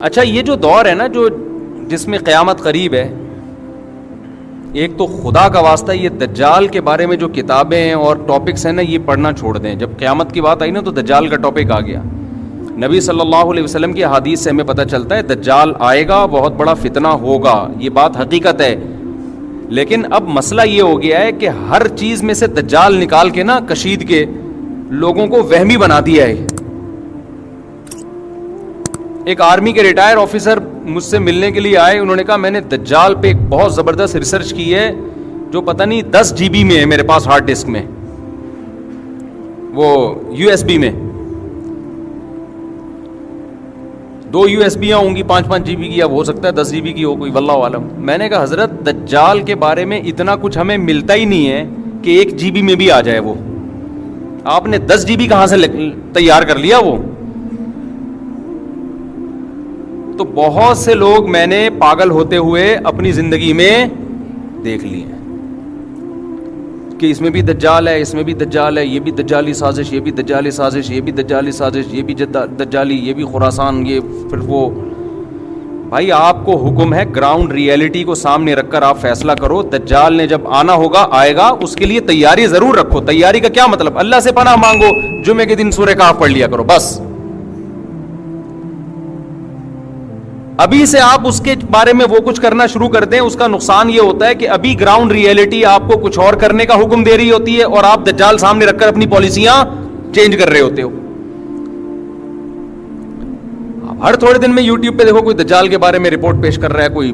اچھا، یہ جو دور ہے نا جو جس میں قیامت قریب ہے، ایک تو خدا کا واسطہ یہ دجال کے بارے میں جو کتابیں ہیں اور ٹاپکس ہیں نا، یہ پڑھنا چھوڑ دیں. جب قیامت کی بات آئی نا تو دجال کا ٹاپک آ گیا. نبی صلی اللہ علیہ وسلم کی احادیث سے ہمیں پتہ چلتا ہے دجال آئے گا، بہت بڑا فتنہ ہوگا، یہ بات حقیقت ہے. لیکن اب مسئلہ یہ ہو گیا ہے کہ ہر چیز میں سے دجال نکال کے نا کشید کے لوگوں کو وہمی بنا دیا ہے. ایک آرمی کے ریٹائر آفیسر مجھ سے ملنے کے لیے آئے، انہوں نے کہا میں نے دجال پہ ایک بہت زبردست ریسرچ کی ہے جو پتہ نہیں 10 GB میں ہے میرے پاس ہارڈ ڈسک میں، وہ USB میں 2 USB ہوں گی 5-5 GB کی، اب ہو سکتا ہے 10 GB کی ہو کوئی، واللہ عالم. میں نے کہا حضرت دجال کے بارے میں اتنا کچھ ہمیں ملتا ہی نہیں ہے کہ 1 GB میں بھی آ جائے. وہ آپ نے 10 GB کہاں سے تیار کر لیا وہ؟ تو بہت سے لوگ میں نے پاگل ہوتے ہوئے اپنی زندگی میں دیکھ لیے کہ اس میں بھی دجال ہے، اس میں بھی دجال ہے، یہ بھی دجالی سازش، یہ بھی دجالی سازش، یہ بھی دجالی سازش، یہ بھی دجالی، یہ بھی خراسان، یہ پھر وہ. بھائی آپ کو حکم ہے گراؤنڈ ریئلٹی کو سامنے رکھ کر آپ فیصلہ کرو. دجال نے جب آنا ہوگا آئے گا، اس کے لیے تیاری ضرور رکھو. تیاری کا کیا مطلب؟ اللہ سے پناہ مانگو، جمعے کے دن سورہ کہف پڑھ لیا کرو بس. ابھی سے آپ اس کے بارے میں وہ کچھ کرنا شروع کر دیں، اس کا نقصان یہ ہوتا ہے کہ ابھی گراؤنڈ ریئلٹی آپ کو کچھ اور کرنے کا حکم دے رہی ہوتی ہے اور آپ دجال سامنے رکھ کر اپنی پالیسیاں چینج کر رہے ہوتے ہو. ہر تھوڑے دن میں یوٹیوب پہ دیکھو کوئی دجال کے بارے میں رپورٹ پیش کر رہا ہے، کوئی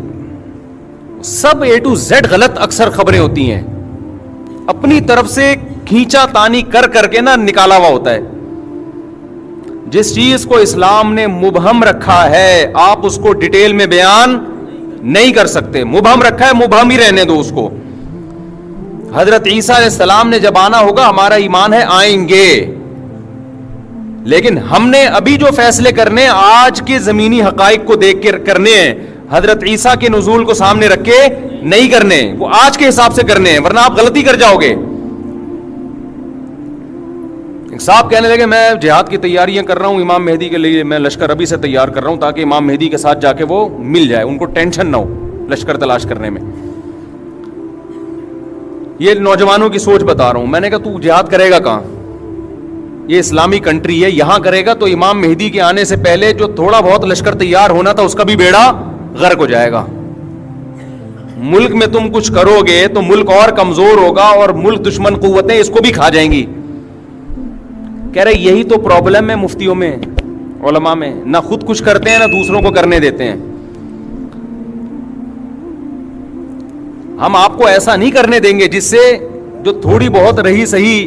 سب A to Z غلط اکثر خبریں ہوتی ہیں، اپنی طرف سے کھینچا تانی کر کر کے نا نکالا ہوا ہوتا ہے. جس چیز کو اسلام نے مبہم رکھا ہے آپ اس کو ڈیٹیل میں بیان نہیں کر سکتے. مبہم رکھا ہے، مبہم ہی رہنے دو اس کو. حضرت عیسیٰ علیہ السلام نے جب آنا ہوگا، ہمارا ایمان ہے آئیں گے، لیکن ہم نے ابھی جو فیصلے کرنے آج کے زمینی حقائق کو دیکھ کے کرنے ہیں. حضرت عیسیٰ کے نزول کو سامنے رکھ کے نہیں کرنے، وہ آج کے حساب سے کرنے ہیں، ورنہ آپ غلطی کر جاؤ گے. صاحب کہنے لگے میں جہاد کی تیاریاں کر رہا ہوں امام مہدی کے لیے، میں لشکر ابھی سے تیار کر رہا ہوں تاکہ امام مہدی کے ساتھ جا کے وہ مل جائے، ان کو ٹینشن نہ ہو لشکر تلاش کرنے میں. یہ نوجوانوں کی سوچ بتا رہا ہوں. میں نے کہا تو جہاد کرے گا کہاں؟ یہ اسلامی کنٹری ہے، یہاں کرے گا تو امام مہدی کے آنے سے پہلے جو تھوڑا بہت لشکر تیار ہونا تھا اس کا بھی بیڑا غرق ہو جائے گا. ملک میں تم کچھ کرو گے تو ملک اور کمزور ہوگا اور ملک دشمن قوتیں اس کو بھی کھا جائیں گی. کہہ رہے یہی تو پرابلم ہے مفتیوں میں، علماء میں، نہ خود کچھ کرتے ہیں نہ دوسروں کو کرنے دیتے ہیں. ہم آپ کو ایسا نہیں کرنے دیں گے جس سے جو تھوڑی بہت رہی صحیح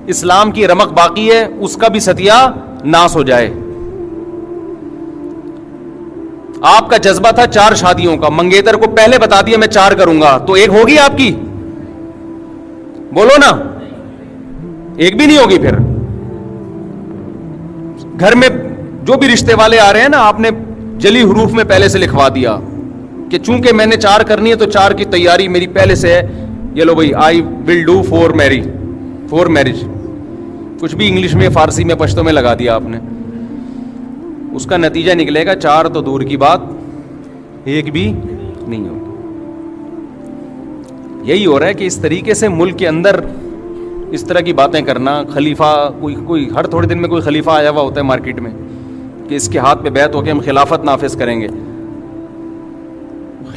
اسلام کی رمق باقی ہے اس کا بھی ستیہ ناس ہو جائے. آپ کا جذبہ تھا 4 شادیوں کا، منگیتر کو پہلے بتا دیا میں 4 کروں گا، تو ایک ہوگی آپ کی؟ بولو نا، ایک بھی نہیں ہوگی. پھر گھر میں جو بھی رشتے والے آ رہے ہیں نا، آپ نے جلی حروف میں پہلے سے لکھوا دیا کہ چونکہ میں نے 4 کرنی ہے تو 4 کی تیاری میری پہلے سے ہے. یہ لو بھائی آئی ول ڈو 4 میرج، کچھ بھی انگلش میں فارسی میں پشتو میں لگا دیا آپ نے. اس کا نتیجہ نکلے گا 4 تو دور کی بات، ایک بھی نہیں ہوگی. یہی ہو رہا ہے کہ اس طریقے سے ملک کے اندر اس طرح کی باتیں کرنا. خلیفہ کوئی ہر تھوڑے دن میں کوئی خلیفہ آیا ہوا ہوتا ہے مارکیٹ میں کہ اس کے ہاتھ پہ بیعت ہو کے ہم خلافت نافذ کریں گے.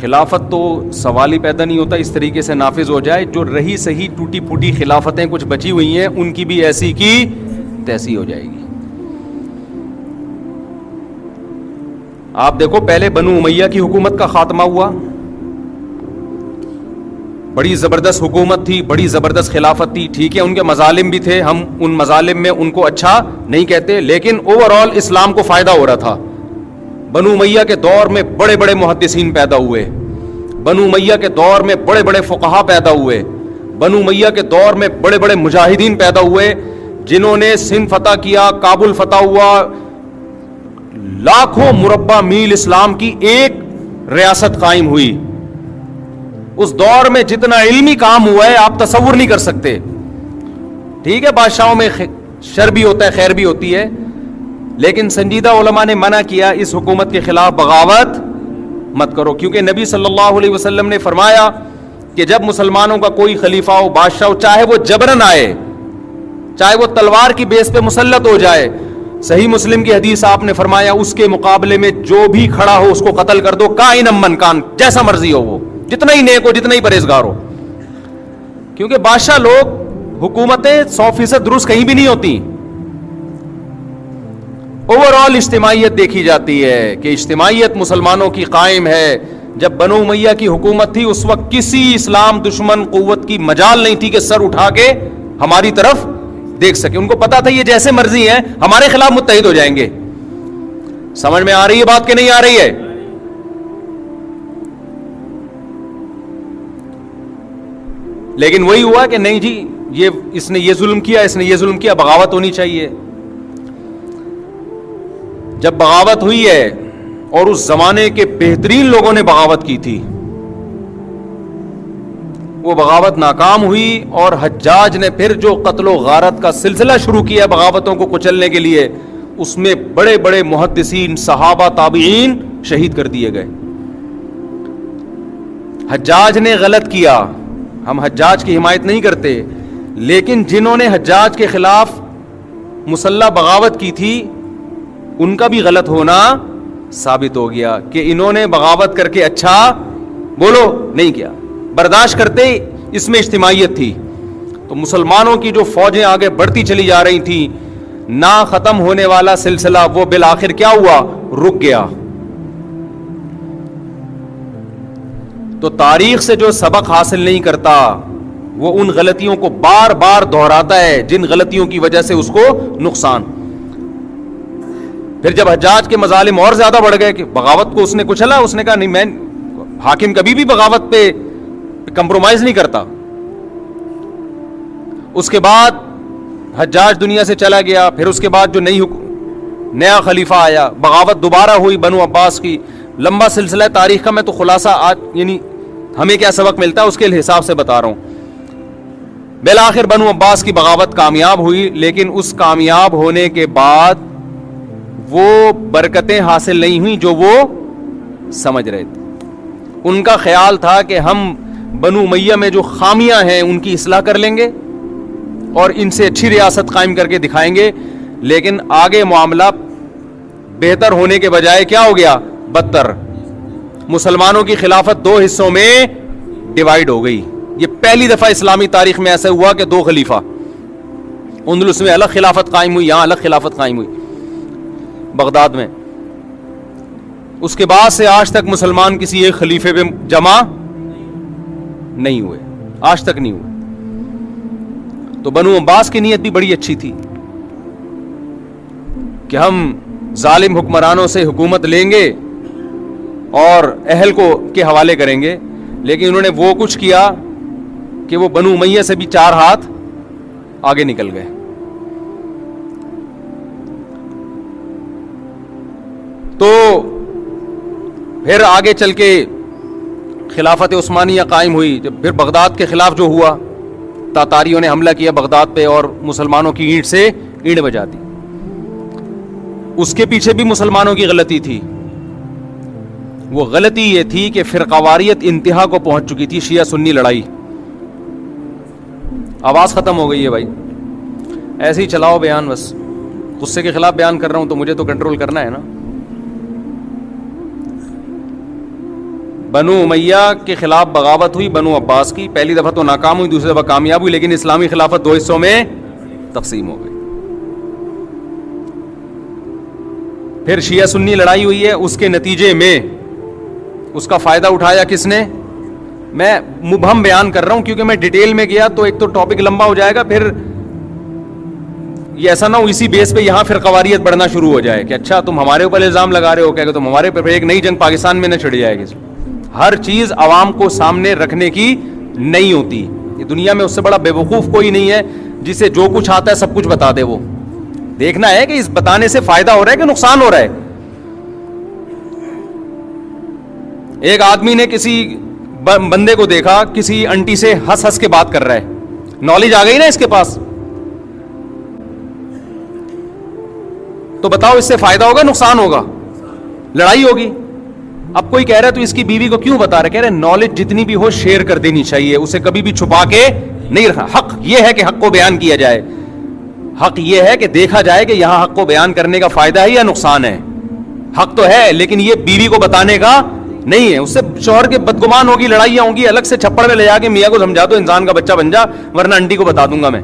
خلافت تو سوال ہی پیدا نہیں ہوتا اس طریقے سے نافذ ہو جائے. جو رہی صحیح ٹوٹی پھوٹی خلافتیں کچھ بچی ہوئی ہیں ان کی بھی ایسی کی تیسی ہو جائے گی. آپ دیکھو پہلے بنو امیہ کی حکومت کا خاتمہ ہوا، بڑی زبردست حکومت تھی، بڑی زبردست خلافت تھی. ٹھیک ہے ان کے مظالم بھی تھے، ہم ان مظالم میں ان کو اچھا نہیں کہتے، لیکن اوور آل اسلام کو فائدہ ہو رہا تھا. بنو امیہ کے دور میں بڑے بڑے محدثین پیدا ہوئے، بنو امیہ کے دور میں بڑے بڑے فقہا پیدا ہوئے، بنو امیہ کے دور میں بڑے بڑے مجاہدین پیدا ہوئے جنہوں نے سندھ فتح کیا، کابل فتح ہوا. لاکھوں مربع میل اسلام کی ایک ریاست قائم ہوئی. اس دور میں جتنا علمی کام ہوا ہے آپ تصور نہیں کر سکتے. ٹھیک ہے بادشاہوں میں شر بھی ہوتا ہے خیر بھی ہوتی ہے، لیکن سنجیدہ علماء نے منع کیا اس حکومت کے خلاف بغاوت مت کرو، کیونکہ نبی صلی اللہ علیہ وسلم نے فرمایا کہ جب مسلمانوں کا کوئی خلیفہ ہو، بادشاہ ہو، چاہے وہ جبرن آئے، چاہے وہ تلوار کی بیس پہ مسلط ہو جائے، صحیح مسلم کی حدیث آپ نے فرمایا اس کے مقابلے میں جو بھی کھڑا ہو اس کو قتل کر دو، کائن من کان، جیسا مرضی ہو وہ، جتنا ہی نیک ہو، جتنا ہی پرہیزگار ہو. کیونکہ بادشاہ لوگ، حکومتیں 100% درست کہیں بھی نہیں ہوتی. اوور آل اجتماعیت دیکھی جاتی ہے کہ اجتماعیت مسلمانوں کی قائم ہے. جب بنو امیہ کی حکومت تھی اس وقت کسی اسلام دشمن قوت کی مجال نہیں تھی کہ سر اٹھا کے ہماری طرف دیکھ سکے. ان کو پتا تھا یہ جیسے مرضی ہیں ہمارے خلاف متحد ہو جائیں گے. سمجھ میں آ رہی ہے بات کہ نہیں آ رہی ہے؟ لیکن وہی ہوا کہ نہیں جی اس نے یہ ظلم کیا، اس نے یہ ظلم کیا، بغاوت ہونی چاہیے. جب بغاوت ہوئی ہے اور اس زمانے کے بہترین لوگوں نے بغاوت کی تھی، وہ بغاوت ناکام ہوئی اور حجاج نے پھر جو قتل و غارت کا سلسلہ شروع کیا بغاوتوں کو کچلنے کے لیے، اس میں بڑے بڑے محدثین، صحابہ، تابعین شہید کر دیے گئے. حجاج نے غلط کیا، ہم حجاج کی حمایت نہیں کرتے، لیکن جنہوں نے حجاج کے خلاف مسلح بغاوت کی تھی ان کا بھی غلط ہونا ثابت ہو گیا کہ انہوں نے بغاوت کر کے اچھا بولو نہیں کیا، برداشت کرتے. اس میں اجتماعیت تھی. تو مسلمانوں کی جو فوجیں آگے بڑھتی چلی جا رہی تھیں، نہ ختم ہونے والا سلسلہ وہ بالآخر کیا ہوا؟ رک گیا. تو تاریخ سے جو سبق حاصل نہیں کرتا وہ ان غلطیوں کو بار بار دہراتا ہے جن غلطیوں کی وجہ سے اس کو نقصان. پھر جب حجاج کے مظالم اور زیادہ بڑھ گئے کہ بغاوت کو اس نے کچلا، اس نے کہا نہیں، میں حاکم کبھی بھی بغاوت پہ کمپرومائز نہیں کرتا. اس کے بعد حجاج دنیا سے چلا گیا. پھر اس کے بعد جو نیا خلیفہ آیا، بغاوت دوبارہ ہوئی بنو عباس کی. لمبا سلسلہ تاریخ کا، میں تو خلاصہ آج یعنی ہمیں کیا سبق ملتا ہے اس کے حساب سے بتا رہا ہوں. بالآخر بنو عباس کی بغاوت کامیاب ہوئی، لیکن اس کامیاب ہونے کے بعد وہ برکتیں حاصل نہیں ہوئیں جو وہ سمجھ رہے تھے. ان کا خیال تھا کہ ہم بنو امیہ میں جو خامیاں ہیں ان کی اصلاح کر لیں گے اور ان سے اچھی ریاست قائم کر کے دکھائیں گے. لیکن آگے معاملہ بہتر ہونے کے بجائے کیا ہو گیا؟ بدتر. مسلمانوں کی خلافت دو حصوں میں ڈیوائیڈ ہو گئی. یہ پہلی دفعہ اسلامی تاریخ میں ایسا ہوا کہ دو خلیفہ، اندلس میں الگ خلافت قائم ہوئی، یہاں الگ خلافت قائم ہوئی بغداد میں. اس کے بعد سے آج تک مسلمان کسی ایک خلیفے پہ جمع نہیں ہوئے، آج تک نہیں ہوئے. تو بنو عباس کی نیت بھی بڑی اچھی تھی کہ ہم ظالم حکمرانوں سے حکومت لیں گے اور اہل کو کے حوالے کریں گے. لیکن انہوں نے وہ کچھ کیا کہ وہ بنو امیہ سے بھی 4 ہاتھ آگے نکل گئے. تو پھر آگے چل کے خلافت عثمانیہ قائم ہوئی. جب پھر بغداد کے خلاف جو ہوا، تاتاریوں نے حملہ کیا بغداد پہ اور مسلمانوں کی اینٹ سے اینٹ بجا دی. اس کے پیچھے بھی مسلمانوں کی غلطی تھی. وہ غلطی یہ تھی کہ فرقواریت انتہا کو پہنچ چکی تھی. شیعہ سنی لڑائی. آواز ختم ہو گئی ہے بھائی، ایسے ہی چلاؤ بیان. بس غصے کے خلاف بیان کر رہا ہوں تو مجھے تو کنٹرول کرنا ہے نا. بنو امیہ کے خلاف بغاوت ہوئی بنو عباس کی. پہلی دفعہ تو ناکام ہوئی، دوسری دفعہ کامیاب ہوئی، لیکن اسلامی خلافت 2 حصوں میں تقسیم ہو گئی. پھر شیعہ سنی لڑائی ہوئی ہے. اس کے نتیجے میں اس کا فائدہ اٹھایا کس نے؟ میں مبہم بیان کر رہا ہوں کیونکہ میں ڈیٹیل میں گیا تو ایک تو ٹاپک لمبا ہو جائے گا، پھر یہ ایسا نہ ہو اسی بیس پہ یہاں فرقواریت بڑھنا شروع ہو جائے کہ اچھا تم ہمارے اوپر الزام لگا رہے ہو کیا کہ تم ہمارے اوپر. ایک نئی جنگ پاکستان میں نہ چھڑ جائے گی. ہر چیز عوام کو سامنے رکھنے کی نہیں ہوتی. یہ دنیا میں اس سے بڑا بے وقوف کوئی نہیں ہے جسے جو کچھ آتا ہے سب کچھ بتا دے. وہ دیکھنا ہے کہ اس بتانے سے فائدہ ہو رہا ہے کہ نقصان ہو رہا ہے. ایک آدمی نے کسی بندے کو دیکھا کسی انٹی سے ہنس ہنس کے بات کر رہا ہے. نالج آ گئی نا اس کے پاس. تو بتاؤ اس سے فائدہ ہوگا نقصان ہوگا؟ لڑائی ہوگی. اب کوئی کہہ رہا ہے تو اس کی بیوی کو کیوں بتا رہے؟ کہہ رہے نالج جتنی بھی ہو شیئر کر دینی چاہیے, اسے کبھی بھی چھپا کے نہیں رکھا. حق یہ ہے کہ حق کو بیان کیا جائے, حق یہ ہے کہ دیکھا جائے کہ یہاں حق کو بیان کرنے کا فائدہ ہے یا نقصان ہے. حق تو ہے لیکن یہ بیوی کو بتانے کا نہیں ہے. اس سے شوہر کے بدگمان ہوگی, لڑائیاں ہوں گی, الگ سے چھپڑ میں لے جا کے میاں کو سمجھا دو انسان کا بچہ بن جا ورنہ انڈی کو بتا دوں گا میں.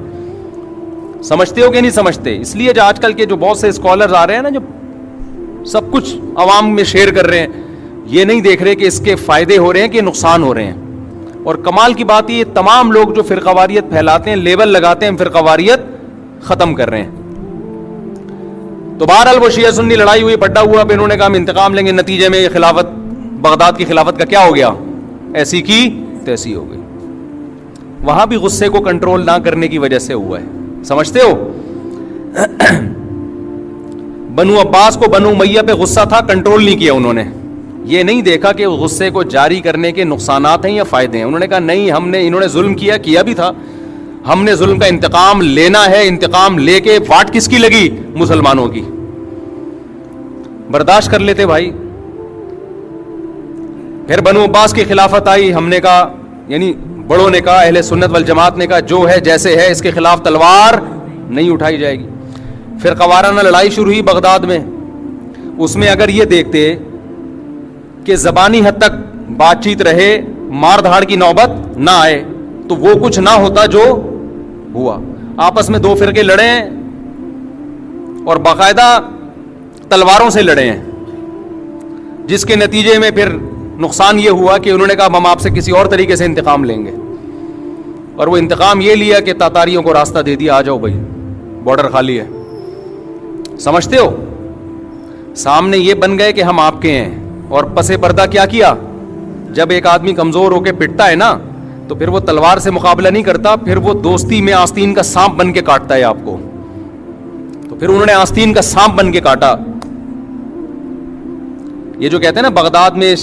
سمجھتے ہو کہ نہیں سمجھتے؟ اس لیے جو آج کل کے جو بہت سے اسکالرز آ رہے ہیں نا, جو سب کچھ عوام میں شیئر کر رہے ہیں, یہ نہیں دیکھ رہے کہ اس کے فائدے ہو رہے ہیں کہ نقصان ہو رہے ہیں. اور کمال کی بات یہ تمام لوگ جو فرقہ واریت پھیلاتے ہیں, لیبل لگاتے ہیں, فرقہ واریت ختم کر رہے ہیں. تو بہرحال وہ شیعہ سنی لڑائی ہوئی, پڈا ہوا, پھر انہوں نے کہا ہم انتقام لیں گے. نتیجے میں یہ خلافت, بغداد کی خلافت کا کیا ہو گیا؟ ایسی کی تیسی ہو گئی. وہاں بھی غصے کو کنٹرول نہ کرنے کی وجہ سے ہوا ہے. سمجھتے ہو؟ بنو عباس کو بنو امیہ پہ غصہ تھا, کنٹرول نہیں کیا انہوں نے. یہ نہیں دیکھا کہ غصے کو جاری کرنے کے نقصانات ہیں یا فائدے ہیں. انہوں نے کہا نہیں, انہوں نے ظلم کیا بھی تھا, ہم نے ظلم کا انتقام لینا ہے. انتقام لے کے واٹ کس کی لگی؟ مسلمانوں کی. برداشت کر لیتے بھائی. پھر بنو عباس کی خلافت آئی. ہم نے کہا, یعنی بڑوں نے کہا, اہل سنت والجماعت نے کہا جو ہے جیسے ہے اس کے خلاف تلوار نہیں اٹھائی جائے گی. پھر قوارانہ لڑائی شروع ہوئی بغداد میں. اس میں اگر یہ دیکھتے کہ زبانی حد تک بات چیت رہے, مار دھاڑ کی نوبت نہ آئے, تو وہ کچھ نہ ہوتا جو ہوا. آپس میں دو فرقے لڑے ہیں اور باقاعدہ تلواروں سے لڑے ہیں, جس کے نتیجے میں پھر نقصان یہ ہوا کہ انہوں نے کہا ہم آپ سے کسی اور طریقے سے انتقام لیں گے. اور وہ انتقام یہ لیا کہ تاتاریوں کو راستہ دے دیا, آ جاؤ بھائی بارڈر خالی ہے. سمجھتے ہو؟ سامنے یہ بن گئے کہ ہم آپ کے ہیں, اور پس پردہ کیا کیا؟ جب ایک آدمی کمزور ہو کے پٹتا ہے نا, تو پھر وہ تلوار سے مقابلہ نہیں کرتا, پھر وہ دوستی میں آستین کا سانپ بن کے کاٹتا ہے آپ کو. تو پھر انہوں نے آستین کا سانپ بن کے کاٹا. یہ جو کہتے ہیں نا بغداد میں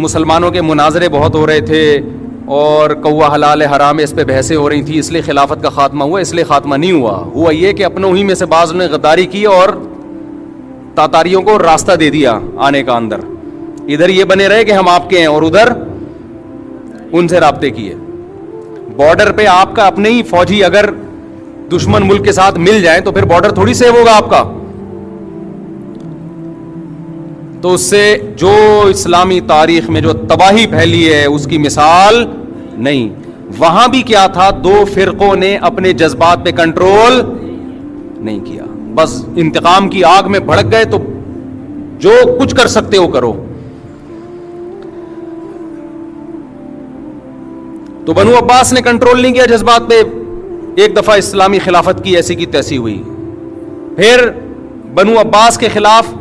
مسلمانوں کے مناظرے بہت ہو رہے تھے اور کوا حلال حرام اس پہ بحثیں ہو رہی تھی, اس لیے خلافت کا خاتمہ ہوا. اس لیے خاتمہ نہیں ہوا یہ کہ اپنوں ہی میں سے بعض نے غداری کی اور تاتاریوں کو راستہ دے دیا آنے کا اندر. ادھر یہ بنے رہے کہ ہم آپ کے ہیں اور ادھر ان سے رابطے کیے. بارڈر پہ آپ کا اپنے ہی فوجی اگر دشمن ملک کے ساتھ مل جائیں تو پھر بارڈر تھوڑی سیو ہوگا آپ کا. تو اس سے جو اسلامی تاریخ میں جو تباہی پھیلی ہے اس کی مثال نہیں. وہاں بھی کیا تھا, دو فرقوں نے اپنے جذبات پہ کنٹرول نہیں کیا, بس انتقام کی آگ میں بھڑک گئے. تو جو کچھ کر سکتے ہو کرو. تو بنو عباس نے کنٹرول نہیں کیا جذبات پہ. ایک دفعہ اسلامی خلافت کی ایسی کی تیسی ہوئی. پھر بنو عباس کے خلاف,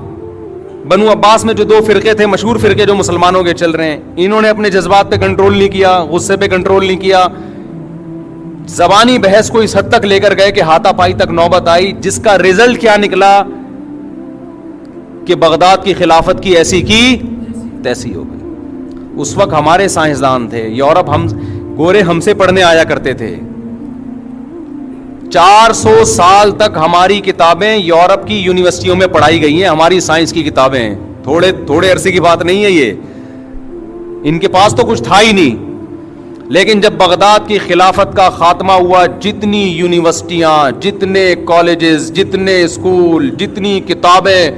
بنو عباس میں جو دو فرقے تھے, مشہور فرقے جو مسلمانوں کے چل رہے ہیں, انہوں نے اپنے جذبات پہ کنٹرول نہیں کیا, غصے پہ کنٹرول نہیں کیا. زبانی بحث کو اس حد تک لے کر گئے کہ ہاتھا پائی تک نوبت آئی, جس کا رزلٹ کیا نکلا کہ بغداد کی خلافت کی ایسی کی تیسی ہو گئی. اس وقت ہمارے سائنسدان تھے, یورپ, ہم گورے ہم سے پڑھنے آیا کرتے تھے. 400 سال تک ہماری کتابیں یورپ کی یونیورسٹیوں میں پڑھائی گئی ہیں, ہماری سائنس کی کتابیں. تھوڑے عرصے کی بات نہیں ہے یہ, ان کے پاس تو کچھ تھا ہی نہیں. لیکن جب بغداد کی خلافت کا خاتمہ ہوا, جتنی یونیورسٹیاں, جتنے کالجز, جتنے اسکول, جتنی کتابیں,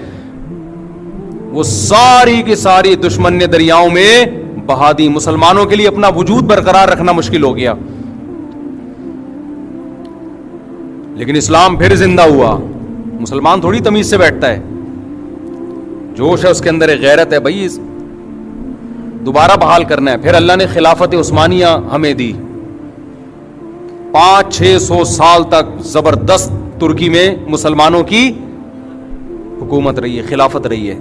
وہ ساری کی ساری دشمن نے دریاؤں میں بہا دی. مسلمانوں کے لیے اپنا وجود برقرار رکھنا مشکل ہو گیا. لیکن اسلام پھر زندہ ہوا. مسلمان تھوڑی تمیز سے بیٹھتا ہے, جوش ہے اس کے اندر, ایک غیرت ہے بھائی, دوبارہ بحال کرنا ہے. پھر اللہ نے خلافت عثمانیہ ہمیں دی. 500-600 سال تک زبردست ترکی میں مسلمانوں کی حکومت رہی ہے, خلافت رہی ہے.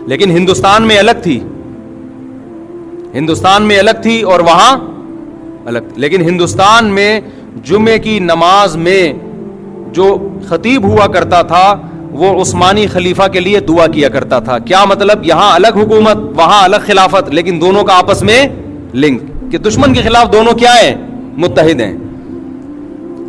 لیکن ہندوستان میں الگ تھی, ہندوستان میں الگ تھی اور وہاں الگ. لیکن ہندوستان میں جمعے کی نماز میں جو خطیب ہوا کرتا تھا وہ عثمانی خلیفہ کے لیے دعا کیا کرتا تھا. کیا مطلب؟ یہاں الگ حکومت, وہاں الگ خلافت, لیکن دونوں کا آپس میں لنک, کہ دشمن کے خلاف دونوں کیا ہیں؟ متحد ہیں.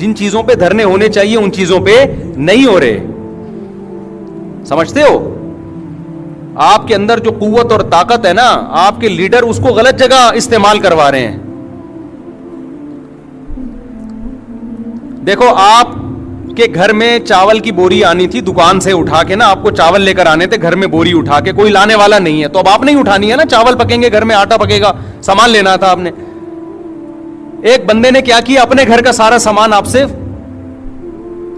جن چیزوں پہ دھرنے ہونے چاہیے ان چیزوں پہ نہیں ہو رہے. سمجھتے ہو؟ آپ کے اندر جو قوت اور طاقت ہے نا, آپ کے لیڈر اس کو غلط جگہ استعمال کروا رہے ہیں. دیکھو, آپ کے گھر میں چاول کی بوری آنی تھی دکان سے اٹھا کے نا, آپ کو چاول لے کر آنے تھے گھر میں بوری اٹھا کے, کوئی لانے والا نہیں ہے تو اب آپ نہیں اٹھانی ہے نا, چاول پکیں گے گھر میں, آٹا پکے گا, سامان لینا تھا آپ نے. ایک بندے نے کیا کیا, اپنے گھر کا سارا سامان آپ سے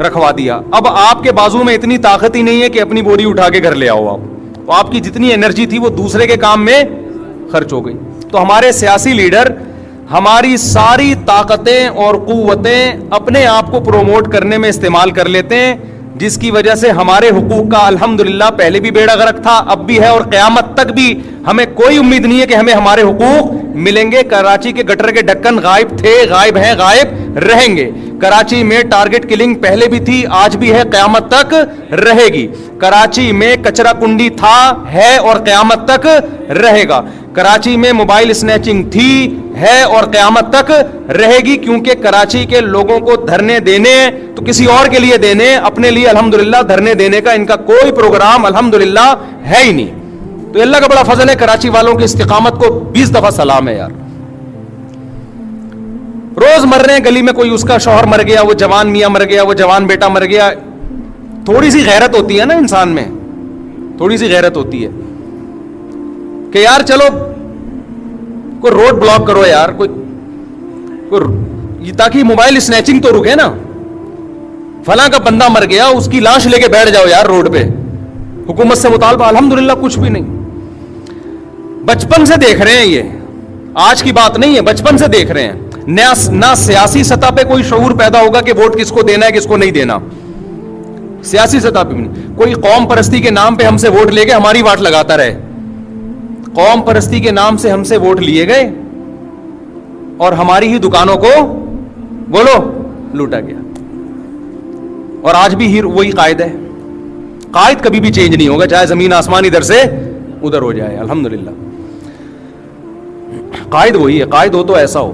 رکھوا دیا. اب آپ کے بازو میں اتنی طاقت ہی نہیں ہے کہ اپنی بوری اٹھا کے گھر لے آؤ آپ, تو آپ کی جتنی انرجی تھی وہ دوسرے کے کام میں خرچ ہو گئی. تو ہمارے سیاسی لیڈر ہماری ساری طاقتیں اور قوتیں اپنے آپ کو پروموٹ کرنے میں استعمال کر لیتے ہیں, جس کی وجہ سے ہمارے حقوق کا الحمدللہ پہلے بھی بیڑا غرق تھا, اب بھی ہے, اور قیامت تک بھی ہمیں کوئی امید نہیں ہے کہ ہمیں ہمارے حقوق ملیں گے. کراچی کے گٹر کے ڈھکن غائب تھے, غائب ہیں, غائب رہیں گے. کراچی میں ٹارگٹ کلنگ پہلے بھی تھی, آج بھی ہے, قیامت تک رہے گی. کراچی میں کچرا کنڈی تھا, ہے اور قیامت تک رہے گا. کراچی میں موبائل اسنیچنگ تھی, ہے اور قیامت تک رہے گی, کیونکہ کراچی کے لوگوں کو دھرنے دینے تو کسی اور کے لیے دینے, اپنے لیے الحمدللہ دھرنے دینے کا ان کا کوئی پروگرام الحمدللہ ہے ہی نہیں. تو اللہ کا بڑا فضل ہے, کراچی والوں کی استقامت کو 20 دفعہ سلام ہے یار. روز مر رہے ہیں گلی میں, کوئی اس کا شوہر مر گیا, وہ جوان میاں مر گیا, وہ جوان بیٹا مر گیا. تھوڑی سی غیرت ہوتی ہے نا انسان میں, تھوڑی سی غیرت ہوتی ہے کہ یار چلو کوئی روڈ بلاک کرو یار, کوئی تاکہ موبائل اسنیچنگ تو رکے نا. فلاں کا بندہ مر گیا, اس کی لاش لے کے بیٹھ جاؤ یار روڈ پہ, حکومت سے مطالبہ, الحمدللہ کچھ بھی نہیں. بچپن سے دیکھ رہے ہیں, یہ آج کی بات نہیں ہے, بچپن سے دیکھ رہے ہیں. نہ سیاسی سطح پہ کوئی شعور پیدا ہوگا کہ ووٹ کس کو دینا ہے کس کو نہیں دینا, سیاسی سطح پہ نہیں. کوئی قوم پرستی کے نام پہ ہم سے ووٹ لے کے ہماری واٹ لگاتا رہے, قوم پرستی کے نام سے ہم سے ووٹ لیے گئے اور ہماری ہی دکانوں کو بولو لوٹا گیا. اور آج بھی وہی قائد ہے. قائد کبھی بھی چینج نہیں ہوگا, چاہے زمین آسمان ادھر سے ادھر ہو جائے, الحمدللہ قائد وہی ہے. قائد ہو تو ایسا ہو.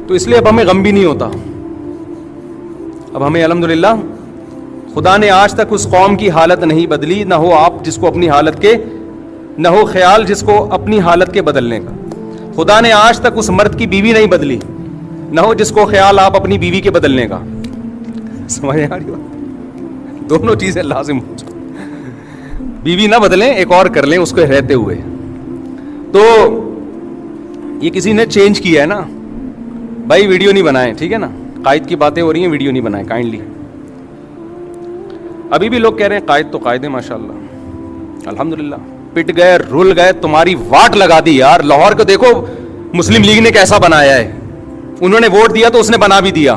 تو اس لیے اب ہمیں غم بھی نہیں ہوتا. اب ہمیں الحمدللہ خدا نے آج تک اس قوم کی حالت نہیں بدلی, نہ ہو آپ جس کو اپنی حالت کے, نہ ہو خیال جس کو اپنی حالت کے بدلنے کا. خدا نے آج تک اس مرد کی بیوی نہیں بدلی, نہ ہو جس کو خیال آپ اپنی بیوی کے بدلنے کا. سمجھ آ رہی بات؟ دونوں چیزیں لازم ہو جائیں. بیوی نہ بدلیں, ایک اور کر لیں اس کو رہتے ہوئے. تو یہ کسی نے چینج کیا ہے نا بھائی, ویڈیو نہیں بنائیں, ٹھیک ہے نا, قائد کی باتیں ہو رہی ہیں, ویڈیو نہیں بنائیں کائنڈلی. ابھی بھی لوگ کہہ رہے ہیں قائد تو قائد ہے ماشاءاللہ, الحمدللہ. پٹ گئے, رول گئے, تمہاری واٹ لگا دی یار. لاہور کو دیکھو مسلم لیگ نے کیسا بنایا ہے, انہوں نے ووٹ دیا تو اس نے بنا بھی دیا.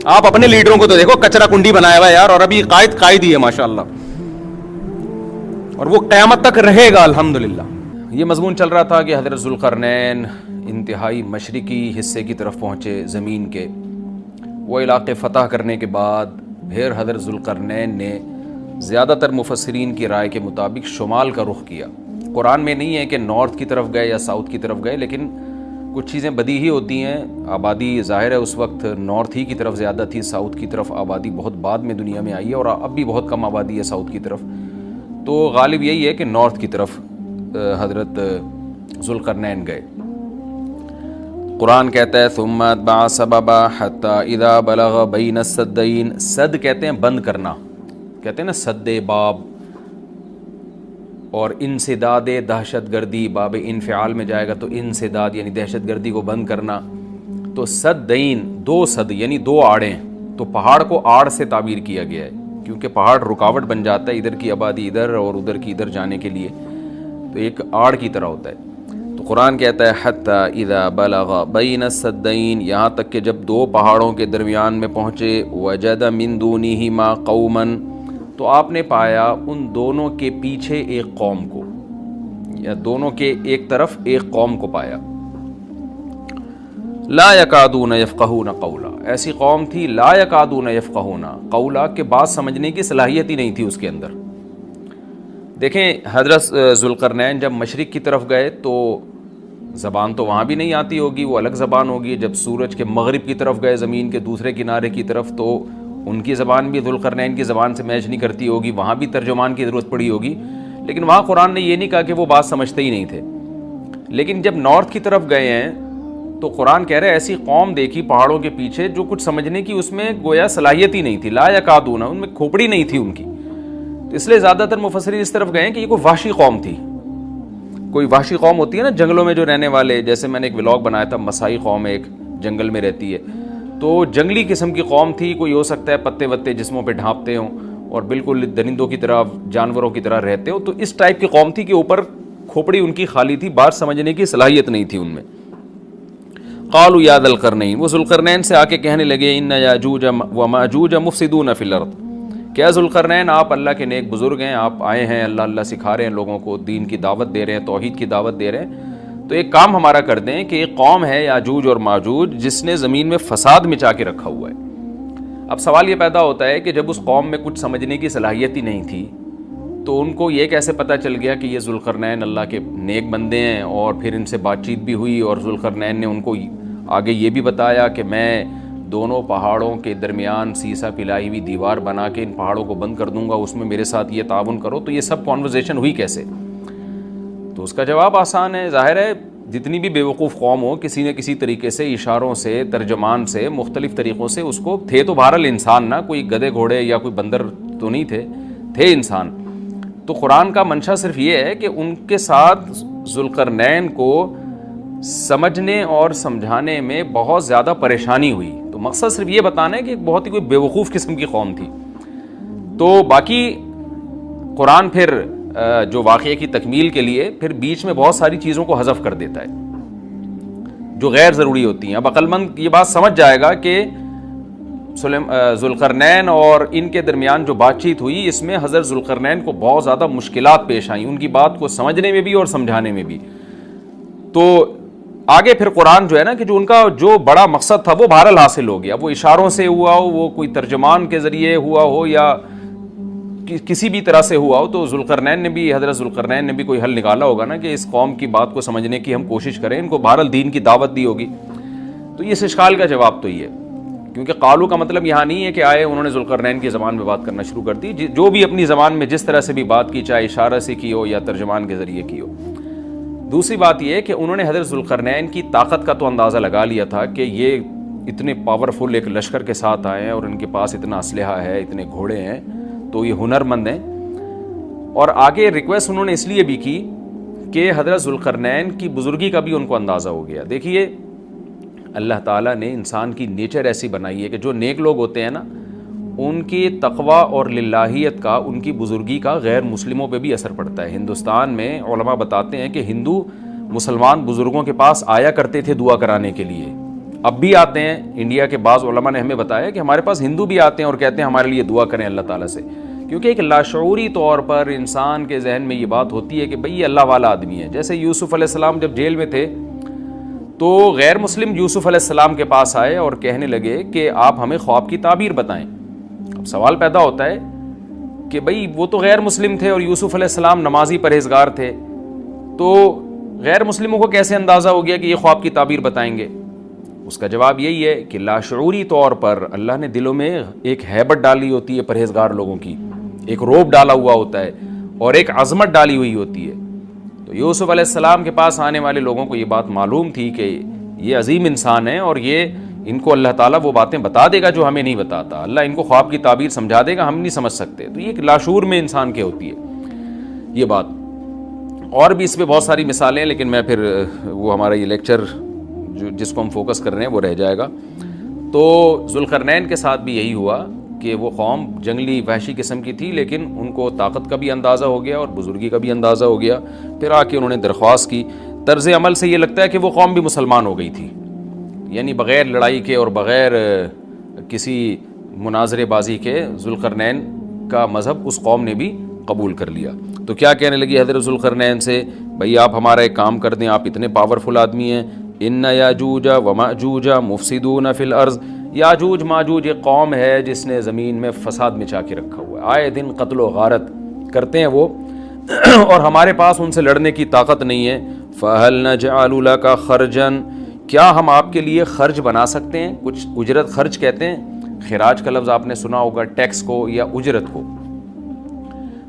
آپ اپنے لیڈروں کو تو دیکھو, کچرا کنڈی بنایا ہوا ہے یار, اور ابھی قائد ہی ہے ماشاءاللہ, اور وہ قیامت تک رہے گا الحمدللہ. یہ مضمون چل رہا تھا کہ حضرت ذوالقرنین انتہائی مشرقی حصے کی طرف پہنچے زمین کے. وہ علاقے فتح کرنے کے بعد پھر حضرت ذوالقرنین نے زیادہ تر مفسرین کی رائے کے مطابق شمال کا رخ کیا. قرآن میں نہیں ہے کہ نارتھ کی طرف گئے یا ساؤتھ کی طرف گئے, لیکن کچھ چیزیں بدی ہی ہوتی ہیں. آبادی ظاہر ہے اس وقت نارتھ ہی کی طرف زیادہ تھی, ساؤتھ کی طرف آبادی بہت بعد میں دنیا میں آئی ہے, اور اب بھی بہت کم آبادی ہے ساؤتھ کی طرف. تو غالب یہی ہے کہ نارتھ کی طرف حضرت ذوالقرنین گئے. قرآن کہتا ہے ثم اتبع سببا حتی اذا بلغ بین السدین. سد کہتے ہیں بند کرنا, کہتے ہیں نا سد باب, اور انسداد دہشت گردی, باب انفعال میں جائے گا تو انسداد یعنی دہشت گردی کو بند کرنا. تو سدین, دو سد یعنی دو آڑیں, تو پہاڑ کو آڑ سے تعبیر کیا گیا ہے کیونکہ پہاڑ رکاوٹ بن جاتا ہے ادھر کی آبادی ادھر اور ادھر کی ادھر جانے کے لیے, تو ایک آڑ کی طرح ہوتا ہے. تو قرآن کہتا ہے حتی اذا بلغ بین السدین, یہاں تک کہ جب دو پہاڑوں کے درمیان میں پہنچے, وجد من دونہما قوما, تو آپ نے پایا ان دونوں کے پیچھے ایک قوم کو, یا دونوں کے ایک طرف ایک قوم کو پایا. لا یکادون یفقہون قولا, ایسی قوم تھی لا یکادون یفقہون قولا, کہ بات سمجھنے کی صلاحیت ہی نہیں تھی اس کے اندر. دیکھیں حضرت ذوالقرنین جب مشرق کی طرف گئے تو زبان تو وہاں بھی نہیں آتی ہوگی, وہ الگ زبان ہوگی. جب سورج کے مغرب کی طرف گئے زمین کے دوسرے کنارے کی طرف, تو ان کی زبان بھی ذوالقرنین کی زبان سے میچ نہیں کرتی ہوگی, وہاں بھی ترجمان کی ضرورت پڑی ہوگی. لیکن وہاں قرآن نے یہ نہیں کہا کہ وہ بات سمجھتے ہی نہیں تھے. لیکن جب نارتھ کی طرف گئے ہیں تو قرآن کہہ رہے ایسی قوم دیکھی پہاڑوں کے پیچھے جو کچھ سمجھنے کی اس میں گویا صلاحیت ہی نہیں تھی, لا یکادون, ان میں کھوپڑی نہیں تھی ان کی. تو اس لیے زیادہ تر مفسرین اس طرف گئے ہیں کہ یہ کوئی وحشی قوم تھی. کوئی وحشی قوم ہوتی ہے نا جنگلوں میں جو رہنے والے, جیسے میں نے ایک ولاگ بنایا تھا, مسائی قوم ایک جنگل میں رہتی ہے, تو جنگلی قسم کی قوم تھی. کوئی ہو سکتا ہے پتے وتے جسموں پہ ڈھانپتے ہوں اور بالکل درندوں کی طرح جانوروں کی طرح رہتے ہو. تو اس ٹائپ کی قوم تھی کہ اوپر کھوپڑی ان کی خالی تھی, بات سمجھنے کی صلاحیت نہیں تھی ان میں. قالوا یا ذا القرنین, وہ ذوالقرنین سے آ کے کہنے لگے ان یاجوج وماجوج مفسدون فی الارض, کیا ذوالقرنین آپ اللہ کے نیک بزرگ ہیں, آپ آئے ہیں اللہ اللہ سکھا رہے ہیں لوگوں کو, دین کی دعوت دے رہے ہیں, توحید کی دعوت دے رہے ہیں, تو ایک کام ہمارا کر دیں کہ ایک قوم ہے یاجوج اور ماجوج جس نے زمین میں فساد مچا کے رکھا ہوا ہے. اب سوال یہ پیدا ہوتا ہے کہ جب اس قوم میں کچھ سمجھنے کی صلاحیت ہی نہیں تھی تو ان کو یہ کیسے پتہ چل گیا کہ یہ ذوالقرنین اللہ کے نیک بندے ہیں, اور پھر ان سے بات چیت بھی ہوئی اور ذوالقرنین نے ان کو آگے یہ بھی بتایا کہ میں دونوں پہاڑوں کے درمیان سیسا پلائی ہوئی دیوار بنا کے ان پہاڑوں کو بند کر دوں گا, اس میں میرے ساتھ یہ تعاون کرو. تو یہ سب کانورزیشن ہوئی کیسے؟ تو اس کا جواب آسان ہے. ظاہر ہے جتنی بھی بیوقوف قوم ہو, کسی نہ کسی طریقے سے اشاروں سے, ترجمان سے, مختلف طریقوں سے اس کو, تھے تو بہرحال انسان نا, کوئی گدھے گھوڑے یا کوئی بندر تو نہیں تھے انسان. تو قرآن کا منشا صرف یہ ہے کہ ان کے ساتھ ذوالقرنین کو سمجھنے اور سمجھانے میں بہت زیادہ پریشانی ہوئی. تو مقصد صرف یہ بتانا ہے کہ ایک بہت ہی کوئی بیوقوف قسم کی قوم تھی. تو باقی قرآن پھر جو واقعے کی تکمیل کے لیے پھر بیچ میں بہت ساری چیزوں کو حذف کر دیتا ہے جو غیر ضروری ہوتی ہیں. اب عقل مند یہ بات سمجھ جائے گا کہ ذوالقرنین اور ان کے درمیان جو بات چیت ہوئی اس میں حضرت ذوالقرنین کو بہت زیادہ مشکلات پیش آئیں, ان کی بات کو سمجھنے میں بھی اور سمجھانے میں بھی. تو آگے پھر قرآن جو ہے نا کہ جو ان کا جو بڑا مقصد تھا وہ بہرحال حاصل ہو گیا. وہ اشاروں سے ہوا ہو, وہ کوئی ترجمان کے ذریعے ہوا ہو, یا کسی بھی طرح سے ہوا ہو, تو حضرت ذوالقرنین نے بھی کوئی حل نکالا ہوگا نا کہ اس قوم کی بات کو سمجھنے کی ہم کوشش کریں, ان کو بہرحال دین کی دعوت دی ہوگی. تو اس اشکال کا جواب تو یہ ہے, کیونکہ قالو کا مطلب یہاں نہیں ہے کہ آئے انہوں نے ذوالقرنین کی زبان میں بات کرنا شروع کر دی. جو بھی اپنی زبان میں جس طرح سے بھی بات کی, چاہے اشارہ سے کی ہو یا ترجمان کے ذریعے کی ہو. دوسری بات یہ ہے کہ انہوں نے حضرت ذوالقرنین کی طاقت کا تو اندازہ لگا لیا تھا کہ یہ اتنے پاورفل ایک لشکر کے ساتھ آئے ہیں اور ان کے پاس اتنا اسلحہ ہے, اتنے گھوڑے ہیں, تو یہ ہنر مند ہیں. اور آگے ریکویسٹ انہوں نے اس لیے بھی کی کہ حضرت ذوالقرنین کی بزرگی کا بھی ان کو اندازہ ہو گیا. دیکھیے اللہ تعالیٰ نے انسان کی نیچر ایسی بنائی ہے کہ جو نیک لوگ ہوتے ہیں نا, ان کی تقوی اور للہیت کا, ان کی بزرگی کا غیر مسلموں پہ بھی اثر پڑتا ہے. ہندوستان میں علماء بتاتے ہیں کہ ہندو مسلمان بزرگوں کے پاس آیا کرتے تھے دعا کرانے کے لیے, اب بھی آتے ہیں. انڈیا کے بعض علماء نے ہمیں بتایا کہ ہمارے پاس ہندو بھی آتے ہیں اور کہتے ہیں ہمارے لیے دعا کریں اللہ تعالیٰ سے, کیونکہ ایک لاشعوری طور پر انسان کے ذہن میں یہ بات ہوتی ہے کہ بھئی یہ اللہ والا آدمی ہے. جیسے یوسف علیہ السلام جب جیل میں تھے تو غیر مسلم یوسف علیہ السلام کے پاس آئے اور کہنے لگے کہ آپ ہمیں خواب کی تعبیر بتائیں. اب سوال پیدا ہوتا ہے کہ بھئی وہ تو غیر مسلم تھے اور یوسف علیہ السلام نمازی پرہیزگار تھے, تو غیر مسلموں کو کیسے اندازہ ہو گیا کہ یہ خواب کی تعبیر بتائیں گے؟ اس کا جواب یہی ہے کہ لاشعوری طور پر اللہ نے دلوں میں ایک ہیبت ڈالی ہوتی ہے پرہیزگار لوگوں کی, ایک روب ڈالا ہوا ہوتا ہے اور ایک عظمت ڈالی ہوئی ہوتی ہے. تو یوسف علیہ السلام کے پاس آنے والے لوگوں کو یہ بات معلوم تھی کہ یہ عظیم انسان ہے اور یہ ان کو اللہ تعالیٰ وہ باتیں بتا دے گا جو ہمیں نہیں بتاتا, اللہ ان کو خواب کی تعبیر سمجھا دے گا, ہم نہیں سمجھ سکتے. تو یہ ایک لاشعور میں انسان کے ہوتی ہے یہ بات. اور بھی اس پہ بہت ساری مثالیں ہیں, لیکن میں پھر وہ ہمارا یہ لیکچر جس کو ہم فوکس کر رہے ہیں وہ رہ جائے گا. تو ذوالقرنین کے ساتھ بھی یہی ہوا کہ وہ قوم جنگلی وحشی قسم کی تھی, لیکن ان کو طاقت کا بھی اندازہ ہو گیا اور بزرگی کا بھی اندازہ ہو گیا. پھر آ کے انہوں نے درخواست کی. طرز عمل سے یہ لگتا ہے کہ وہ قوم بھی مسلمان ہو گئی تھی, یعنی بغیر لڑائی کے اور بغیر کسی مناظرے بازی کے ذوالقرنین کا مذہب اس قوم نے بھی قبول کر لیا. تو کیا کہنے لگی حضرت ذوالقرنین سے, بھئی آپ ہمارا ایک کام کر دیں, آپ اتنے پاورفل آدمی ہیں, ان یاجوج وماجوج مفسدون فی الارض, یاجوج ماجوج ایک قوم ہے جس نے زمین میں فساد مچا کے رکھا ہوا ہے, آئے دن قتل و غارت کرتے ہیں وہ, اور ہمارے پاس ان سے لڑنے کی طاقت نہیں ہے. فَهَلْ نَجْعَلُ لَكَ خَرْجًا، کیا ہم آپ کے لیے خرچ بنا سکتے ہیں؟ کچھ اجرت خرچ کہتے ہیں، خراج کا لفظ آپ نے سنا ہوگا، ٹیکس کو یا اجرت کو.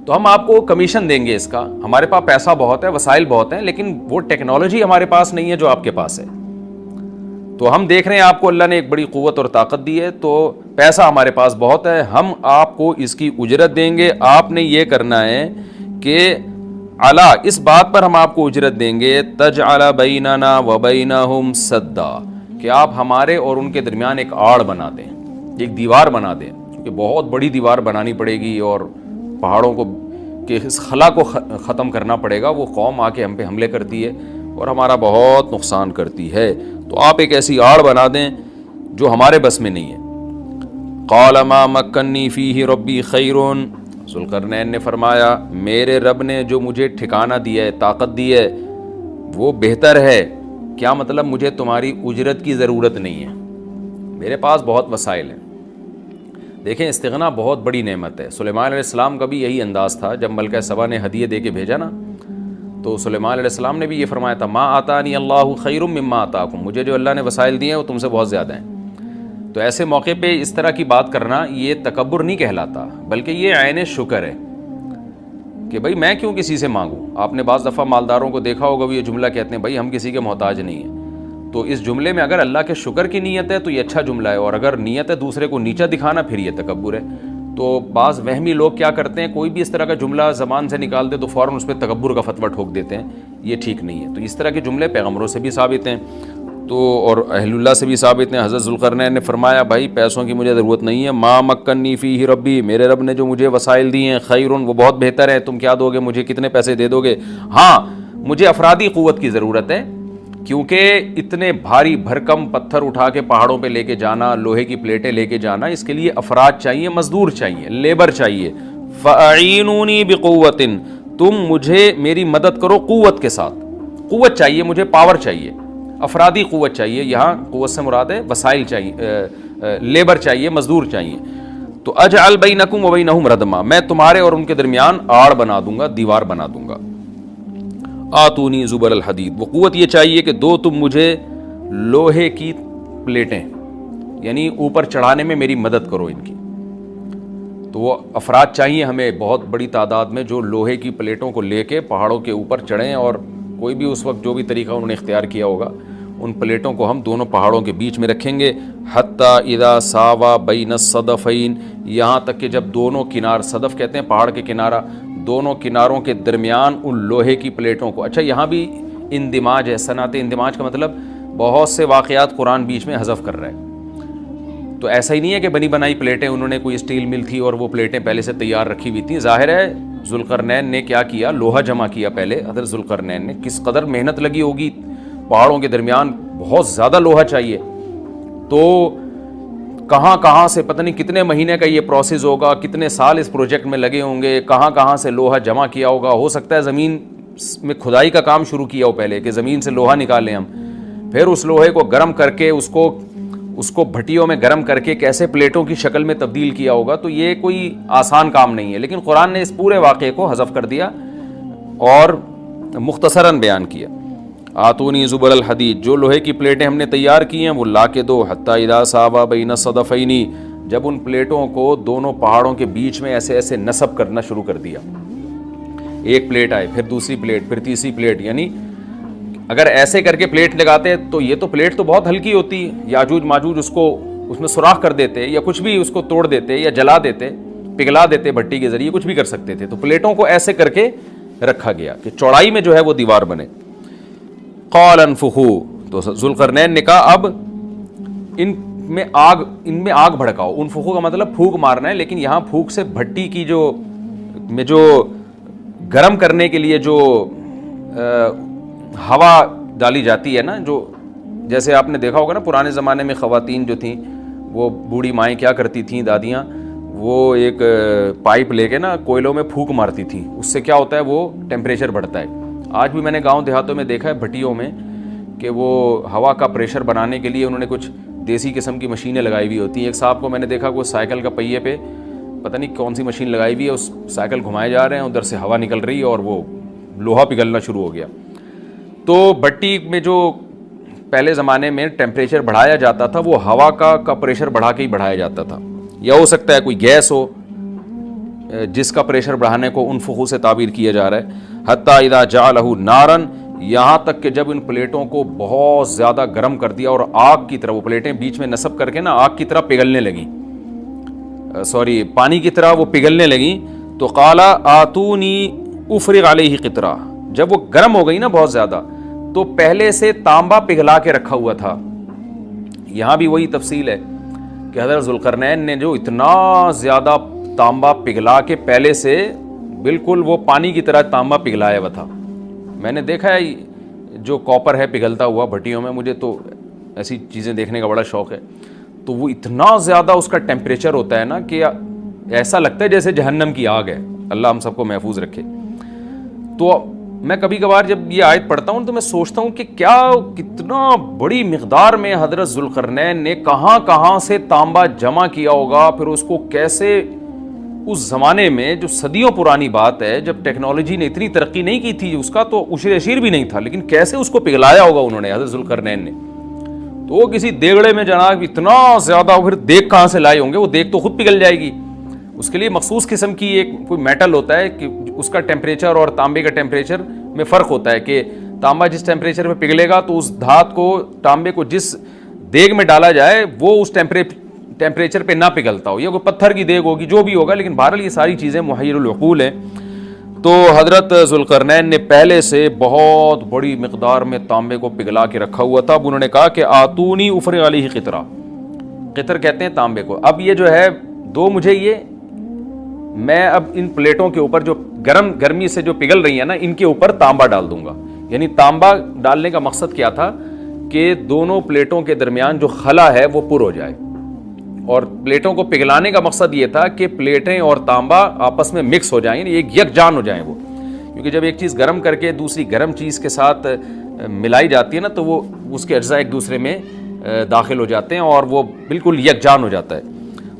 تو ہم آپ کو کمیشن دیں گے اس کا. ہمارے پاس پیسہ بہت ہے، وسائل بہت ہیں، لیکن وہ ٹیکنالوجی ہمارے پاس نہیں ہے جو آپ کے پاس ہے. تو ہم دیکھ رہے ہیں آپ کو اللہ نے ایک بڑی قوت اور طاقت دی ہے، تو پیسہ ہمارے پاس بہت ہے، ہم آپ کو اس کی اجرت دیں گے. آپ نے یہ کرنا ہے کہ علا، اس بات پر ہم آپ کو اجرت دیں گے، تجعل بیننا وبینہم سدا، کہ آپ ہمارے اور ان کے درمیان ایک آڑ بنا دیں، ایک دیوار بنا دیں، کیونکہ بہت بڑی دیوار بنانی پڑے گی اور پہاڑوں کو کہ اس خلا کو ختم کرنا پڑے گا. وہ قوم آ کے ہم پہ حملے کرتی ہے اور ہمارا بہت نقصان کرتی ہے، تو آپ ایک ایسی آڑ بنا دیں جو ہمارے بس میں نہیں ہے. قال ما مکنی فیہ ربی خیر، ذوالقرنین نے فرمایا میرے رب نے جو مجھے ٹھکانہ دیا ہے، طاقت دی ہے، وہ بہتر ہے. کیا مطلب؟ مجھے تمہاری اجرت کی ضرورت نہیں ہے، میرے پاس بہت وسائل ہیں. دیکھیں استغنا بہت بڑی نعمت ہے. سلیمان علیہ السلام کا بھی یہی انداز تھا جب ملکہ سبا نے ہدیے دے کے بھیجا نا، تو سلیمان علیہ السلام نے بھی یہ فرمایا تھا ما آتانی اللہ خیر مما آتاکم، مجھے جو اللہ نے وسائل دیے ہیں وہ تم سے بہت زیادہ ہیں. تو ایسے موقع پہ اس طرح کی بات کرنا یہ تکبر نہیں کہلاتا، بلکہ یہ عین شکر ہے کہ بھائی میں کیوں کسی سے مانگوں. آپ نے بعض دفعہ مالداروں کو دیکھا ہوگا، وہ یہ جملہ کہتے ہیں بھائی ہم کسی کے محتاج نہیں ہیں. تو اس جملے میں اگر اللہ کے شکر کی نیت ہے تو یہ اچھا جملہ ہے، اور اگر نیت ہے دوسرے کو نیچا دکھانا پھر یہ تکبر ہے. تو بعض وہمی لوگ کیا کرتے ہیں، کوئی بھی اس طرح کا جملہ زبان سے نکال دے تو فوراً اس پہ تکبر کا فتویٰ ٹھوک دیتے ہیں. یہ ٹھیک نہیں ہے. تو اس طرح کے جملے پیغمبروں سے بھی ثابت ہیں تو اور اہل اللہ سے بھی ثابت ہیں. حضرت ذوالقرنین نے فرمایا بھائی پیسوں کی مجھے ضرورت نہیں ہے، ما مکنی فیہ ربی، میرے رب نے جو مجھے وسائل دیے ہیں خیر، وہ بہت بہتر ہے. تم کیا دو گے مجھے، کتنے پیسے دے دو گے؟ ہاں مجھے افرادی قوت کی ضرورت ہے، کیونکہ اتنے بھاری بھرکم پتھر اٹھا کے پہاڑوں پہ لے کے جانا، لوہے کی پلیٹیں لے کے جانا، اس کے لیے افراد چاہیے، مزدور چاہیے، لیبر چاہیے. فَأَعِینُونِی بِقُوَّةٍ، تم مجھے میری مدد کرو قوت کے ساتھ. قوت چاہیے مجھے، پاور چاہیے، افرادی قوت چاہیے. یہاں قوت سے مراد ہے وسائل چاہیے، لیبر چاہیے، مزدور چاہیے. تو اجعل بینکم وبینہم ردما، میں تمہارے اور ان کے درمیان آڑ بنا دوں گا، دیوار بنا دوں گا. آتونی زبر الحدید، وہ قوت یہ چاہیے کہ دو تم مجھے لوہے کی پلیٹیں، یعنی اوپر چڑھانے میں میری مدد کرو ان کی. تو وہ افراد چاہیے ہمیں بہت بڑی تعداد میں جو لوہے کی پلیٹوں کو لے کے پہاڑوں کے اوپر چڑھیں، اور کوئی بھی اس وقت جو بھی طریقہ انہوں نے اختیار کیا ہوگا ان پلیٹوں کو ہم دونوں پہاڑوں کے بیچ میں رکھیں گے. حتی اذا ساوا بین الصدفین، یہاں تک کہ جب دونوں کنار، صدف کہتے ہیں پہاڑ کے کنارہ، دونوں کناروں کے درمیان ان لوہے کی پلیٹوں کو. اچھا یہاں بھی اندماج ہے، صنعت اندماج کا مطلب بہت سے واقعات قرآن بیچ میں حذف کر رہا ہے. تو ایسا ہی نہیں ہے کہ بنی بنائی پلیٹیں، انہوں نے کوئی اسٹیل مل تھی اور وہ پلیٹیں پہلے سے تیار رکھی ہوئی تھیں. ظاہر ہے ذوالقرنین نے کیا کیا، لوہا جمع کیا پہلے. حضرت ذوالقرنین نے کس قدر محنت لگی ہوگی، پہاڑوں کے درمیان بہت زیادہ لوہا چاہیے. تو کہاں کہاں سے پتہ نہیں کتنے مہینے کا یہ پروسیس ہوگا، کتنے سال اس پروجیکٹ میں لگے ہوں گے، کہاں کہاں سے لوہا جمع کیا ہوگا. ہو سکتا ہے زمین میں کھدائی کا کام شروع کیا ہو پہلے، کہ زمین سے لوہا نکالیں ہم، پھر اس لوہے کو گرم کر کے اس کو بھٹیوں میں گرم کر کے کیسے پلیٹوں کی شکل میں تبدیل کیا ہوگا. تو یہ کوئی آسان کام نہیں ہے، لیکن قرآن نے اس پورے واقعے کو حذف کر دیا اور مختصراً بیان کیا. آتونی زبر الحدید، جو لوہے کی پلیٹیں ہم نے تیار کی ہیں وہ لا کے دو. حتی اذا ساوا بین الصدفین، جب ان پلیٹوں کو دونوں پہاڑوں کے بیچ میں ایسے ایسے نصب کرنا شروع کر دیا. ایک پلیٹ آئے، پھر دوسری پلیٹ، پھر تیسری پلیٹ. یعنی اگر ایسے کر کے پلیٹ لگاتے تو یہ تو پلیٹ تو بہت ہلکی ہوتی، یاجوج ماجوج اس میں سوراخ کر دیتے یا کچھ بھی اس کو توڑ دیتے یا جلا دیتے، پگھلا دیتے بھٹی کے ذریعے، کچھ بھی کر سکتے تھے. تو پلیٹوں کو ایسے کر کے رکھا گیا کہ چوڑائی میں جو ہے وہ دیوار بنے. قال انفخوا، تو ذوالقرنین نے کہا اب ان میں آگ بھڑکاؤ. انفخوا کا مطلب پھونک مارنا ہے، لیکن یہاں پھونک سے بھٹی کی جو گرم کرنے کے لیے جو ہوا ڈالی جاتی ہے نا، جو جیسے آپ نے دیکھا ہوگا نا پرانے زمانے میں خواتین جو تھیں، وہ بوڑھی مائیں کیا کرتی تھیں، دادیاں، وہ ایک پائپ لے کے نا کوئلوں میں پھونک مارتی تھیں. اس سے کیا ہوتا ہے، وہ ٹیمپریچر بڑھتا ہے. آج بھی میں نے گاؤں دیہاتوں میں دیکھا ہے بھٹیوں میں کہ وہ ہوا کا پریشر بنانے کے لیے انہوں نے کچھ دیسی قسم کی مشینیں لگائی ہوئی ہوتی ہیں. ایک صاحب کو میں نے دیکھا کہ سائیکل کا پہیے پہ پتہ نہیں کون سی مشین لگائی ہوئی ہے، اس سائیکل گھمائے جا رہے ہیں، ادھر سے ہوا نکل رہی ہے اور وہ لوہا پگھلنا شروع ہو گیا. تو بھٹی میں جو پہلے زمانے میں ٹیمپریچر بڑھایا جاتا تھا وہ ہوا کا پریشر بڑھا کے ہی بڑھایا جاتا تھا، یا ہو سکتا ہے کوئی گیس ہو جس کا پریشر بڑھانے کو انفخو سے تعبیر کیا جا رہا ہے. حتی اذا جعلہ نارن، یہاں تک کہ جب ان پلیٹوں کو بہت زیادہ گرم کر دیا اور آگ کی طرح وہ پلیٹیں بیچ میں نصب کر کے نا آگ کی طرح پگھلنے لگیں، پانی کی طرح وہ پگھلنے لگیں. تو قال آتونی افرغ علیہ قطرہ، جب وہ گرم ہو گئی نا بہت زیادہ تو پہلے سے تانبا پگھلا کے رکھا ہوا تھا. یہاں بھی وہی تفصیل ہے کہ حضرت ذوالقرنین نے جو اتنا زیادہ تانبا پگھلا کے پہلے سے بالکل وہ پانی کی طرح تانبا پگھلایا ہوا تھا. میں نے دیکھا ہے جو کاپر ہے پگھلتا ہوا بھٹیوں میں، مجھے تو ایسی چیزیں دیکھنے کا بڑا شوق ہے. تو وہ اتنا زیادہ اس کا ٹیمپریچر ہوتا ہے نا کہ ایسا لگتا ہے جیسے جہنم کی آگ ہے. اللہ ہم سب کو محفوظ رکھے. تو میں کبھی کبھار جب یہ آیت پڑھتا ہوں تو میں سوچتا ہوں کہ کیا کتنا بڑی مقدار میں حضرت ذوالقرنین نے کہاں سے تانبا جمع کیا ہوگا، پھر اس کو کیسے اس زمانے میں جو صدیوں پرانی بات ہے جب ٹیکنالوجی نے اتنی ترقی نہیں کی تھی، اس کا تو عشر اشیر بھی نہیں تھا، لیکن کیسے اس کو پگھلایا ہوگا انہوں نے حضرت ذوالقرنین نے. تو وہ کسی دیگڑے میں جناب اتنا زیادہ، پھر دیگ کہاں سے لائے ہوں گے، وہ دیگ تو خود پگھل جائے گی. اس کے لیے مخصوص قسم کی ایک کوئی میٹل ہوتا ہے کہ اس کا ٹیمپریچر اور تانبے کا ٹیمپریچر میں فرق ہوتا ہے کہ تانبا جس ٹیمپریچر پہ پگھلے گا تو اس دھات کو، تانبے کو جس دیگ میں ڈالا جائے وہ اس ٹیمپریچر پہ نہ پگھلتا ہو، یا کوئی پتھر کی دیگ ہوگی جو بھی ہوگا، لیکن بہرحال یہ ساری چیزیں محیر العقول ہیں. تو حضرت ذوالقرنین نے پہلے سے بہت بڑی مقدار میں تانبے کو پگھلا کے رکھا ہوا تھا. اب انہوں نے کہا کہ آتونی افرغ علیہ قطرہ، قطر کہتے ہیں تانبے کو. اب یہ جو ہے دو مجھے یہ، میں اب ان پلیٹوں کے اوپر جو گرمی سے جو پگھل رہی ہیں نا ان کے اوپر تانبا ڈال دوں گا. یعنی تانبا ڈالنے کا مقصد کیا تھا کہ دونوں پلیٹوں کے درمیان جو خلا ہے وہ پر ہو جائے، اور پلیٹوں کو پگھلانے کا مقصد یہ تھا کہ پلیٹیں اور تانبا آپس میں مکس ہو جائیں، یعنی ایک یکجان ہو جائیں وہ. کیونکہ جب ایک چیز گرم کر کے دوسری گرم چیز کے ساتھ ملائی جاتی ہے نا تو وہ اس کے اجزاء ایک دوسرے میں داخل ہو جاتے ہیں اور وہ بالکل یکجان ہو جاتا ہے.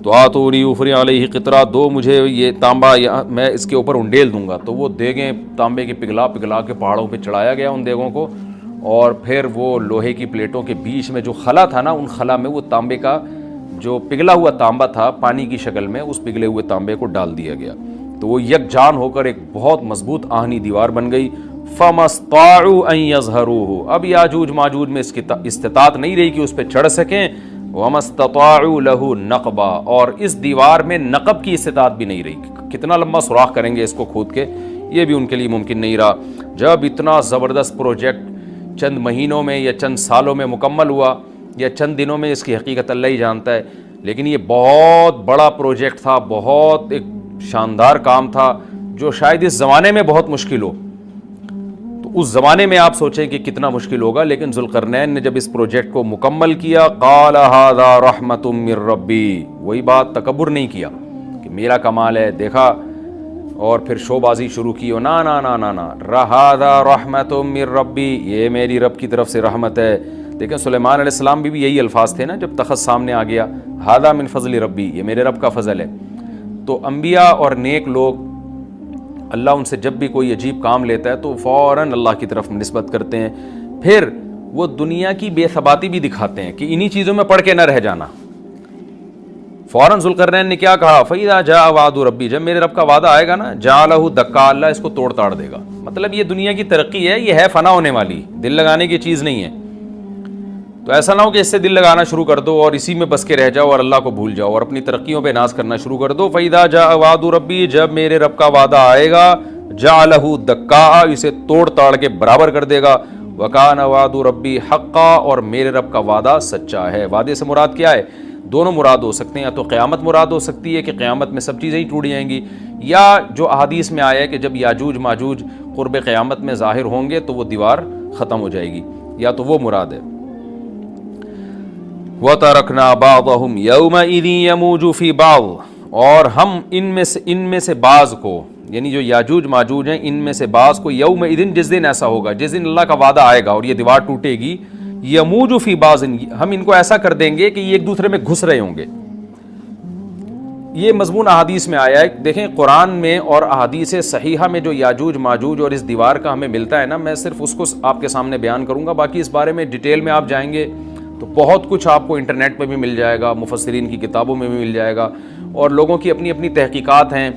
تو آتونی افرغ علیہ قطرہ، دو مجھے یہ تانبا، میں اس کے اوپر انڈیل دوں گا. تو وہ دیگیں تانبے کی پگھلا کے پہاڑوں پہ چڑھایا گیا ان دیگوں کو، اور پھر وہ لوہے کی پلیٹوں کے بیچ میں جو خلا تھا نا ان خلا میں وہ تانبے کا جو پگھلا ہوا تانبا تھا پانی کی شکل میں، اس پگھلے ہوئے تانبے کو ڈال دیا گیا. تو وہ یکجان ہو کر ایک بہت مضبوط آہنی دیوار بن گئی. فَمَسْطَاعُوا أَن يَظْهَرُوهُ، اب یاجوج ماجوج میں اس کی استطاعت نہیں رہی کہ اس پہ چڑھ سکیں. وَمَسْتَطَاعُوا لَهُ نَقْبًا، اور اس دیوار میں نقب کی استطاعت بھی نہیں رہی. کتنا لمبا سوراخ کریں گے اس کو کھود کے، یہ بھی ان کے لیے ممکن نہیں رہا. جب اتنا زبردست پروجیکٹ چند مہینوں میں یا چند سالوں میں مکمل ہوا یا چند دنوں میں، اس کی حقیقت اللہ ہی جانتا ہے، لیکن یہ بہت بڑا پروجیکٹ تھا، بہت ایک شاندار کام تھا جو شاید اس زمانے میں بہت مشکل ہو. تو اس زمانے میں آپ سوچیں کہ کتنا مشکل ہوگا، لیکن ذوالقرنین نے جب اس پروجیکٹ کو مکمل کیا، قال ھذا رحمۃ من ربی، وہی بات، تکبر نہیں کیا کہ میرا کمال ہے، دیکھا اور پھر شو بازی شروع کی. نا نا نا نا نا، ھذا رحمۃ من ربی، یہ میری رب کی طرف سے رحمت ہے. دیکھیں سلیمان علیہ السلام بھی یہی الفاظ تھے نا جب تخت سامنے آ گیا، ھذا من فضل ربی، یہ میرے رب کا فضل ہے. تو انبیاء اور نیک لوگ اللہ ان سے جب بھی کوئی عجیب کام لیتا ہے تو فوراً اللہ کی طرف نسبت کرتے ہیں. پھر وہ دنیا کی بے ثباتی بھی دکھاتے ہیں کہ انہی چیزوں میں پڑھ کے نہ رہ جانا. فوراً ذوالقرنین نے کیا کہا، فَإِذَا جَاءَ وَعْدُ رَبِّي، جب میرے رب کا وعدہ آئے گا نا، جَعَلَهُ دَكَّا، اللہ اس کو توڑ تاڑ دے گا. مطلب یہ دنیا کی ترقی ہے، یہ ہے فنا ہونے والی، دل لگانے کی چیز نہیں ہے. تو ایسا نہ ہو کہ اس سے دل لگانا شروع کر دو اور اسی میں بس کے رہ جاؤ اور اللہ کو بھول جاؤ اور اپنی ترقیوں پہ ناز کرنا شروع کر دو. فَإِذَا جَاءَ وَعْدُ رَبِّي، جب میرے رب کا وعدہ آئے گا، جَعَلَهُ دَكَّا، اسے توڑ تاڑ کے برابر کر دے گا. وَكَانَ وَعْدُ رَبِّي حَقًّا، اور میرے رب کا وعدہ سچا ہے. وعدے سے مراد کیا ہے؟ دونوں مراد ہو سکتے ہیں، یا تو قیامت مراد ہو سکتی ہے کہ قیامت میں سب چیزیں ہی ٹوٹ جائیں گی، یا جو احادیث میں آیا ہے کہ جب یاجوج ماجوج قرب قیامت میں ظاہر ہوں گے تو وہ دیوار ختم ہو جائے گی، یا تو وہ مراد ہے. وَتَرَكْنَا بَعْضَهُمْ يَوْمَئِذٍ يَمُوجُ فِي بَعْضٍ، اور ہم ان میں سے بعض کو، یعنی جو یاجوج ماجوج ہیں ان میں سے بعض کو، یومئذ، جس دن ایسا ہوگا، جس دن اللہ کا وعدہ آئے گا اور یہ دیوار ٹوٹے گی، یموج فی بعض، ہم ان کو ایسا کر دیں گے کہ یہ ایک دوسرے میں گھس رہے ہوں گے. یہ مضمون احادیث میں آیا ہے. دیکھیں قرآن میں اور احادیث صحیحہ میں جو یاجوج ماجوج اور اس دیوار کا ہمیں ملتا ہے نا، میں صرف اس کو آپ کے سامنے بیان کروں گا. باقی اس بارے میں ڈیٹیل میں آپ جائیں گے تو بہت کچھ آپ کو انٹرنیٹ پہ بھی مل جائے گا، مفسرین کی کتابوں میں بھی مل جائے گا، اور لوگوں کی اپنی اپنی تحقیقات ہیں،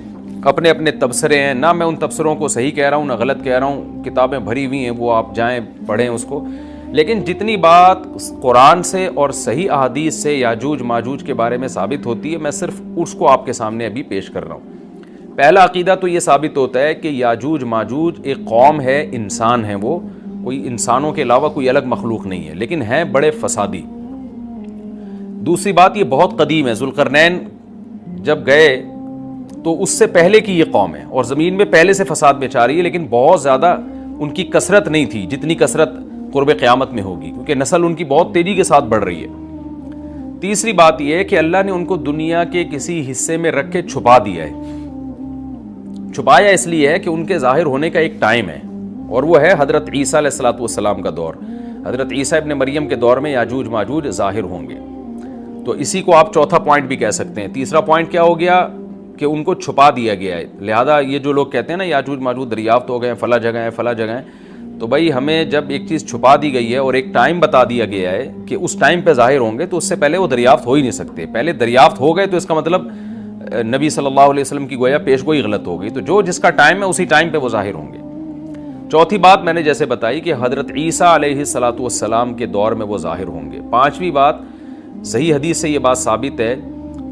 اپنے اپنے تبصرے ہیں. نہ میں ان تبصروں کو صحیح کہہ رہا ہوں نہ غلط کہہ رہا ہوں، کتابیں بھری ہوئی ہیں، وہ آپ جائیں پڑھیں اس کو. لیکن جتنی بات قرآن سے اور صحیح احادیث سے یاجوج ماجوج کے بارے میں ثابت ہوتی ہے، میں صرف اس کو آپ کے سامنے ابھی پیش کر رہا ہوں. پہلا عقیدہ تو یہ ثابت ہوتا ہے کہ یاجوج ماجوج ایک قوم ہے، انسان ہیں، وہ کوئی انسانوں کے علاوہ کوئی الگ مخلوق نہیں ہے، لیکن ہیں بڑے فسادی. دوسری بات یہ بہت قدیم ہے. ذوالقرنین جب گئے تو اس سے پہلے کی یہ قوم ہے اور زمین میں پہلے سے فساد مچا رہی ہے، لیکن بہت زیادہ ان کی کثرت نہیں تھی جتنی کثرت قرب قیامت میں ہوگی، کیونکہ نسل ان کی بہت تیزی کے ساتھ بڑھ رہی ہے. تیسری بات یہ ہے کہ اللہ نے ان کو دنیا کے کسی حصے میں رکھ کے چھپا دیا ہے. چھپایا اس لیے ہے کہ ان کے ظاہر ہونے کا ایک ٹائم ہے، اور وہ ہے حضرت عیسیٰ علیہ الصلوۃ والسلام کا دور. حضرت عیسیٰ ابن مریم کے دور میں یاجوج ماجوج ظاہر ہوں گے. تو اسی کو آپ چوتھا پوائنٹ بھی کہہ سکتے ہیں. تیسرا پوائنٹ کیا ہو گیا کہ ان کو چھپا دیا گیا ہے. لہذا یہ جو لوگ کہتے ہیں نا یاجوج ماجوج دریافت ہو گئے ہیں، فلاں جگہ ہیں فلاں جگہ ہیں، تو بھائی ہمیں جب ایک چیز چھپا دی گئی ہے اور ایک ٹائم بتا دیا گیا ہے کہ اس ٹائم پہ ظاہر ہوں گے، تو اس سے پہلے وہ دریافت ہو ہی نہیں سکتے. پہلے دریافت ہو گئے تو اس کا مطلب نبی صلی اللہ علیہ وسلم کی گویا پیش گوئی غلط ہو گئی. تو جو جس کا ٹائم ہے اسی ٹائم پہ وہ ظاہر ہوں گے. چوتھی بات میں نے جیسے بتائی کہ حضرت عیسیٰ علیہ الصلوۃ والسلام کے دور میں وہ ظاہر ہوں گے. پانچویں بات، صحیح حدیث سے یہ بات ثابت ہے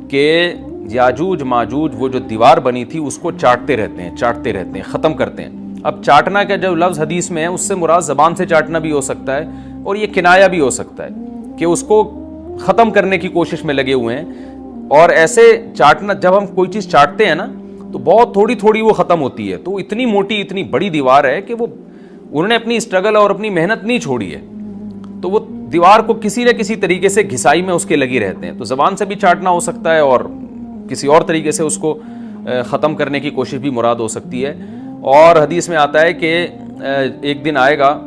کہ یاجوج ماجوج وہ جو دیوار بنی تھی اس کو چاٹتے رہتے ہیں، ختم کرتے ہیں. اب چاٹنا کا جو لفظ حدیث میں ہے اس سے مراد زبان سے چاٹنا بھی ہو سکتا ہے، اور یہ کنایا بھی ہو سکتا ہے کہ اس کو ختم کرنے کی کوشش میں لگے ہوئے ہیں. اور ایسے چاٹنا، جب ہم کوئی چیز چاٹتے ہیں نا تو بہت تھوڑی تھوڑی وہ ختم ہوتی ہے. تو اتنی موٹی اتنی بڑی دیوار ہے کہ وہ انہوں نے اپنی اسٹرگل اور اپنی محنت نہیں چھوڑی ہے، تو وہ دیوار کو کسی نہ کسی طریقے سے گھسائی میں اس کے لگی رہتے ہیں. تو زبان سے بھی چاٹنا ہو سکتا ہے اور کسی اور طریقے سے اس کو ختم کرنے کی کوشش بھی مراد ہو سکتی ہے. اور حدیث میں آتا ہے کہ ایک دن آئے گا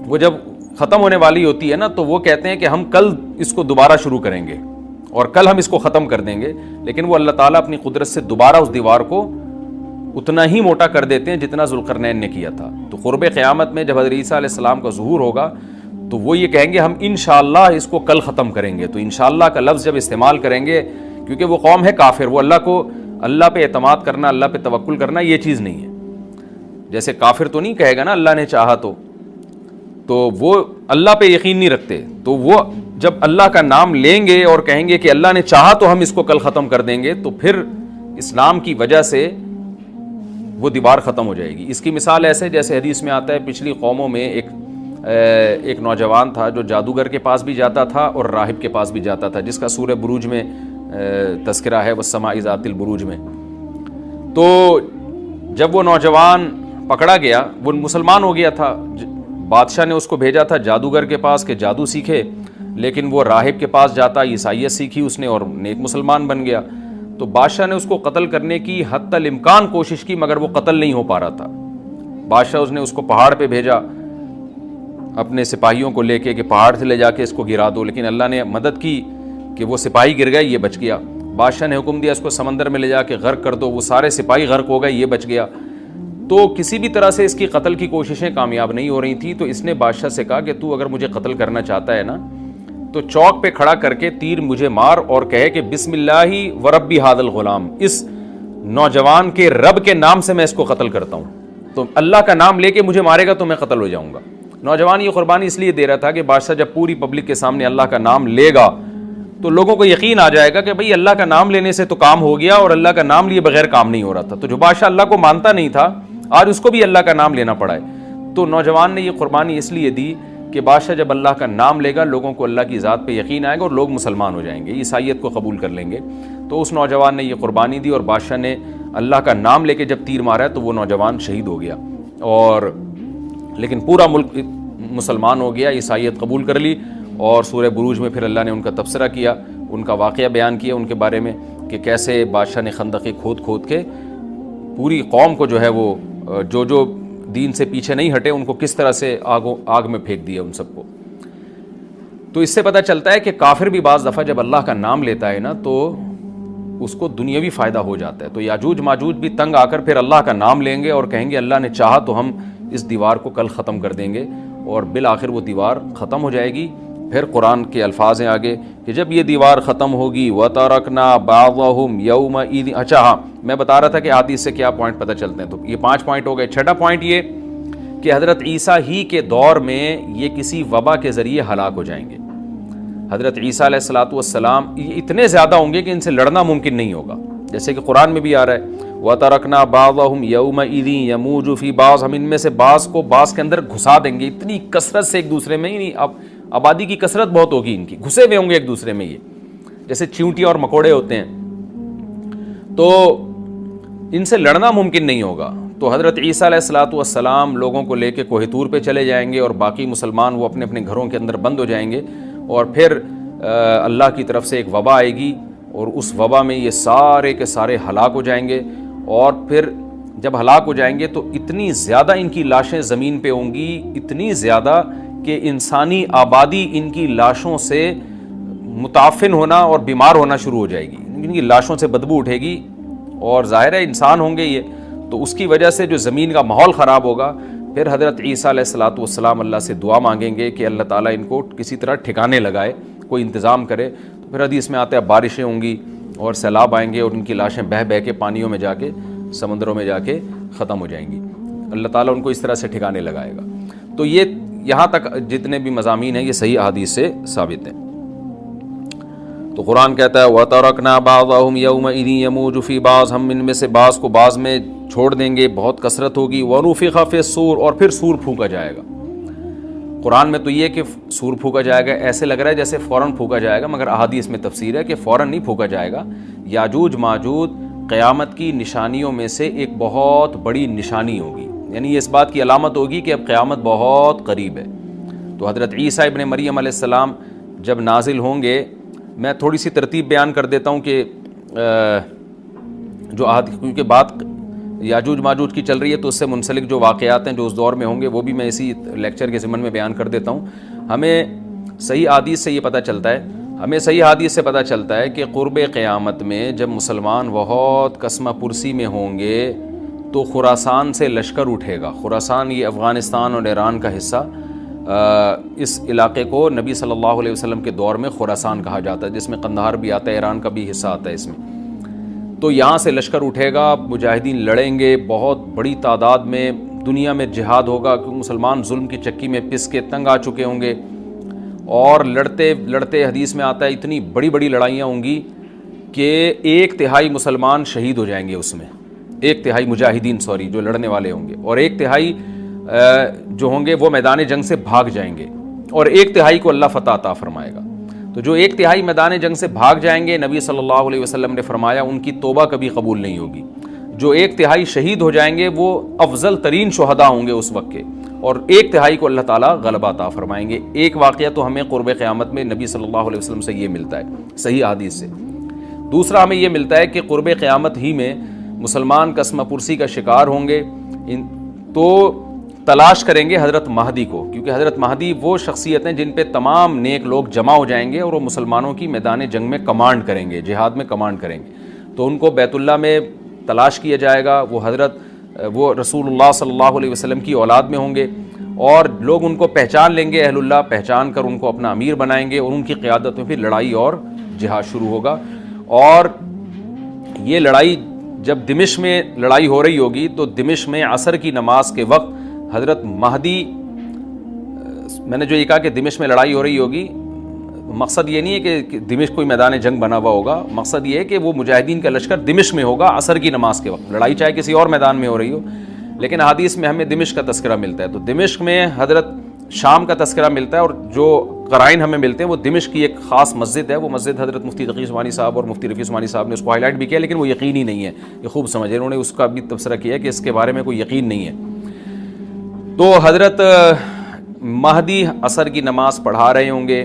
وہ جب ختم ہونے والی ہوتی ہے نا تو وہ کہتے ہیں کہ ہم کل اس کو دوبارہ شروع کریں گے اور کل ہم اس کو ختم کر دیں گے. لیکن وہ اللہ تعالیٰ اپنی قدرت سے دوبارہ اس دیوار کو اتنا ہی موٹا کر دیتے ہیں جتنا ذوالقرنین نے کیا تھا. تو قرب قیامت میں جب حضرت عیسیٰ علیہ السلام کا ظہور ہوگا تو وہ یہ کہیں گے ہم انشاءاللہ اس کو کل ختم کریں گے. تو انشاءاللہ کا لفظ جب استعمال کریں گے، کیونکہ وہ قوم ہے کافر، وہ اللہ پہ اعتماد کرنا، اللہ پہ توکل کرنا یہ چیز نہیں ہے. جیسے کافر تو نہیں کہے گا نا اللہ نے چاہا تو وہ اللہ پہ یقین نہیں رکھتے. تو وہ جب اللہ کا نام لیں گے اور کہیں گے کہ اللہ نے چاہا تو ہم اس کو کل ختم کر دیں گے، تو پھر اسلام کی وجہ سے وہ دیوار ختم ہو جائے گی. اس کی مثال ایسے جیسے حدیث میں آتا ہے پچھلی قوموں میں ایک نوجوان تھا جو جادوگر کے پاس بھی جاتا تھا اور راہب کے پاس بھی جاتا تھا، جس کا سورہ بروج میں تذکرہ ہے، والسماء ذات البروج میں. تو جب وہ نوجوان پکڑا گیا، وہ مسلمان ہو گیا تھا، بادشاہ نے اس کو بھیجا تھا جادوگر کے پاس کہ جادو سیکھے، لیکن وہ راہب کے پاس جاتا، عیسائیت سیکھی اس نے اور نیک مسلمان بن گیا. تو بادشاہ نے اس کو قتل کرنے کی حتی الامکان کوشش کی، مگر وہ قتل نہیں ہو پا رہا تھا. بادشاہ نے اس کو پہاڑ پہ بھیجا اپنے سپاہیوں کو لے کے کہ پہاڑ سے لے جا کے اس کو گرا دو، لیکن اللہ نے مدد کی کہ وہ سپاہی گر گئے، یہ بچ گیا. بادشاہ نے حکم دیا اس کو سمندر میں لے جا کے غرق کر دو، وہ سارے سپاہی غرق ہو گئے، یہ بچ گیا. تو کسی بھی طرح سے اس کی قتل کی کوششیں کامیاب نہیں ہو رہی تھیں. تو اس نے بادشاہ سے کہا کہ تو اگر مجھے قتل کرنا چاہتا ہے نا تو چوک پہ کھڑا کر کے تیر مجھے مار اور کہے کہ بسم اللہ وربی ھذا الغلام، اس نوجوان کے رب کے نام سے میں اس کو قتل کرتا ہوں. تو اللہ کا نام لے کے مجھے مارے گا تو میں قتل ہو جاؤں گا. نوجوان یہ قربانی اس لیے دے رہا تھا کہ بادشاہ جب پوری پبلک کے سامنے اللہ کا نام لے گا تو لوگوں کو یقین آ جائے گا کہ بھئی اللہ کا نام لینے سے تو کام ہو گیا، اور اللہ کا نام لیے بغیر کام نہیں ہو رہا تھا. تو جو بادشاہ اللہ کو مانتا نہیں تھا آج اس کو بھی اللہ کا نام لینا پڑا ہے. تو نوجوان نے یہ قربانی اس لیے دی کہ بادشاہ جب اللہ کا نام لے گا لوگوں کو اللہ کی ذات پہ یقین آئے گا اور لوگ مسلمان ہو جائیں گے، عیسائیت کو قبول کر لیں گے. تو اس نوجوان نے یہ قربانی دی اور بادشاہ نے اللہ کا نام لے کے جب تیر مارا تو وہ نوجوان شہید ہو گیا، اور لیکن پورا ملک مسلمان ہو گیا، عیسائیت قبول کر لی. اور سورہ بروج میں پھر اللہ نے ان کا تبصرہ کیا، ان کا واقعہ بیان کیا ان کے بارے میں کہ کیسے بادشاہ نے خندقیں کھود کھود کے پوری قوم کو جو ہے وہ جو دین سے پیچھے نہیں ہٹے ان کو کس طرح سے آگ میں پھینک دیا ان سب کو. تو اس سے پتہ چلتا ہے کہ کافر بھی بعض دفعہ جب اللہ کا نام لیتا ہے نا تو اس کو دنیاوی فائدہ ہو جاتا ہے. تو یاجوج ماجوج بھی تنگ آ کر پھر اللہ کا نام لیں گے اور کہیں گے اللہ نے چاہا تو ہم اس دیوار کو کل ختم کر دیں گے, اور بالآخر وہ دیوار ختم ہو جائے گی. پھر قرآن کے الفاظ ہیں آگے کہ جب یہ دیوار ختم ہوگی وَتَرَكْنَا بَعْضَهُمْ يَوْمَئِذٍ. اچھا ہاں, میں بتا رہا تھا کہ حدیث سے کیا پوائنٹ پتہ چلتے ہیں, تو یہ 5 پوائنٹ ہو گئے. چھٹا پوائنٹ یہ کہ حضرت عیسیٰ ہی کے دور میں یہ کسی وبا کے ذریعے ہلاک ہو جائیں گے. حضرت عیسیٰ علیہ الصلوۃ والسلام یہ اتنے زیادہ ہوں گے کہ ان سے لڑنا ممکن نہیں ہوگا, جیسے کہ قرآن میں بھی آ رہا ہے وَتَرَكْنَا بَعْضَهُمْ يَوْمَئِذٍ يَمُوجُ فِي بَعْضٍ. ہم ان میں سے بعض کو بعض کے اندر گھسا دیں گے, اتنی کثرت سے ایک دوسرے میں, نہیں اب آبادی کی کثرت بہت ہوگی ان کی, گھسے ہوئے ہوں گے ایک دوسرے میں, یہ جیسے چیونٹی اور مکوڑے ہوتے ہیں, تو ان سے لڑنا ممکن نہیں ہوگا. تو حضرت عیسیٰ علیہ الصلوۃ والسلام لوگوں کو لے کے کوہ طور پہ چلے جائیں گے, اور باقی مسلمان وہ اپنے اپنے گھروں کے اندر بند ہو جائیں گے, اور پھر اللہ کی طرف سے ایک وبا آئے گی, اور اس وبا میں یہ سارے کے سارے ہلاک ہو جائیں گے. اور پھر جب ہلاک ہو جائیں گے تو اتنی زیادہ ان کی لاشیں زمین پہ ہوں گی, اتنی زیادہ کہ انسانی آبادی ان کی لاشوں سے متعفن ہونا اور بیمار ہونا شروع ہو جائے گی. ان کی لاشوں سے بدبو اٹھے گی, اور ظاہر ہے انسان ہوں گے یہ, تو اس کی وجہ سے جو زمین کا ماحول خراب ہوگا. پھر حضرت عیسیٰ علیہ الصلوۃ والسلام اللہ سے دعا مانگیں گے کہ اللہ تعالیٰ ان کو کسی طرح ٹھکانے لگائے, کوئی انتظام کرے. تو پھر حدیث میں آتا ہے بارشیں ہوں گی اور سیلاب آئیں گے, اور ان کی لاشیں بہہ بہہ کے پانیوں میں جا کے, سمندروں میں جا کے ختم ہو جائیں گی. اللہ تعالیٰ ان کو اس طرح سے ٹھکانے لگائے گا. تو یہ یہاں تک جتنے بھی مضامین ہیں یہ صحیح احادیث سے ثابت ہیں. تو قرآن کہتا ہے وَتَرَكْنَا بَعْضَهُمْ يَوْمَئِذٍ يَمُوجُ فِي بَعْضٍ. ہم ان میں سے بعض کو بعض میں چھوڑ دیں گے, بہت کثرت ہوگی. وَنُفِخَ فِي الصُّورِ. اور پھر سور پھونکا جائے گا. قرآن میں تو یہ کہ سور پھونکا جائے گا, ایسے لگ رہا ہے جیسے فوراً پھونکا جائے گا, مگر احادیث میں تفسیر ہے کہ فوراً نہیں پھونکا جائے گا. یاجوج ماجوج قیامت کی نشانیوں میں سے ایک بہت بڑی نشانی ہوگی, یعنی یہ اس بات کی علامت ہوگی کہ اب قیامت بہت قریب ہے. تو حضرت عیسیٰ ابن مریم علیہ السلام جب نازل ہوں گے, میں تھوڑی سی ترتیب بیان کر دیتا ہوں کہ جو کیونکہ بات یاجوج ماجوج کی چل رہی ہے تو اس سے منسلک جو واقعات ہیں جو اس دور میں ہوں گے وہ بھی میں اسی لیکچر کے ضمن میں بیان کر دیتا ہوں. ہمیں صحیح حدیث سے یہ پتہ چلتا ہے کہ قرب قیامت میں جب مسلمان بہت قسمہ پرسی میں ہوں گے تو خراسان سے لشکر اٹھے گا. خراسان یہ افغانستان اور ایران کا حصہ, اس علاقے کو نبی صلی اللہ علیہ وسلم کے دور میں خراسان کہا جاتا ہے, جس میں قندھار بھی آتا ہے, ایران کا بھی حصہ آتا ہے اس میں. تو یہاں سے لشکر اٹھے گا, مجاہدین لڑیں گے بہت بڑی تعداد میں, دنیا میں جہاد ہوگا کیونکہ مسلمان ظلم کی چکی میں پس کے تنگ آ چکے ہوں گے, اور لڑتے لڑتے حدیث میں آتا ہے اتنی بڑی بڑی لڑائیاں ہوں گی کہ 1/3 مسلمان شہید ہو جائیں گے اس میں, 1/3 مجاہدین جو لڑنے والے ہوں گے, اور 1/3 جو ہوں گے وہ میدان جنگ سے بھاگ جائیں گے, اور 1/3 کو اللہ فتح عطا فرمائے گا. تو جو 1/3 میدان جنگ سے بھاگ جائیں گے, نبی صلی اللہ علیہ وسلم نے فرمایا ان کی توبہ کبھی قبول نہیں ہوگی. جو 1/3 شہید ہو جائیں گے وہ افضل ترین شہداء ہوں گے اس وقت کے, اور 1/3 کو اللہ تعالیٰ غلبہ عطا فرمائیں گے. ایک واقعہ تو ہمیں قرب قیامت میں نبی صلی اللہ علیہ وسلم سے یہ ملتا ہے صحیح حدیث سے. دوسرا ہمیں یہ ملتا ہے کہ قرب قیامت ہی میں مسلمان قسمہ پرسی کا شکار ہوں گے, تو تلاش کریں گے حضرت مہدی کو, کیونکہ حضرت مہدی وہ شخصیت ہیں جن پہ تمام نیک لوگ جمع ہو جائیں گے اور وہ مسلمانوں کی میدان جنگ میں کمانڈ کریں گے, جہاد میں کمانڈ کریں گے. تو ان کو بیت اللہ میں تلاش کیا جائے گا. وہ رسول اللہ صلی اللہ علیہ وسلم کی اولاد میں ہوں گے, اور لوگ ان کو پہچان لیں گے, اہل اللہ پہچان کر ان کو اپنا امیر بنائیں گے, اور ان کی قیادت میں پھر لڑائی اور جہاد شروع ہوگا. اور یہ لڑائی جب دمشق میں لڑائی ہو رہی ہوگی تو دمشق میں عصر کی نماز کے وقت حضرت مہدی, میں نے جو یہ کہا کہ دمشق میں لڑائی ہو رہی ہوگی, مقصد یہ نہیں ہے کہ دمشق کوئی میدان جنگ بنا ہوا ہوگا, مقصد یہ ہے کہ وہ مجاہدین کا لشکر دمشق میں ہوگا عصر کی نماز کے وقت. لڑائی چاہے کسی اور میدان میں ہو رہی ہو, لیکن حدیث میں ہمیں دمشق کا تذکرہ ملتا ہے. تو دمشق میں حضرت شام کا تذکرہ ملتا ہے, اور جو قرائن ہمیں ملتے ہیں وہ دمشق کی ایک خاص مسجد ہے. وہ مسجد حضرت مفتی تقی عثمانی صاحب اور مفتی رفیع عثمانی صاحب نے اس کو ہائی لائٹ بھی کیا, لیکن وہ یقینی نہیں ہے, یہ خوب سمجھے, انہوں نے اس کا بھی تبصرہ کیا کہ اس کے بارے میں کوئی یقین نہیں ہے. تو حضرت مہدی عصر کی نماز پڑھا رہے ہوں گے,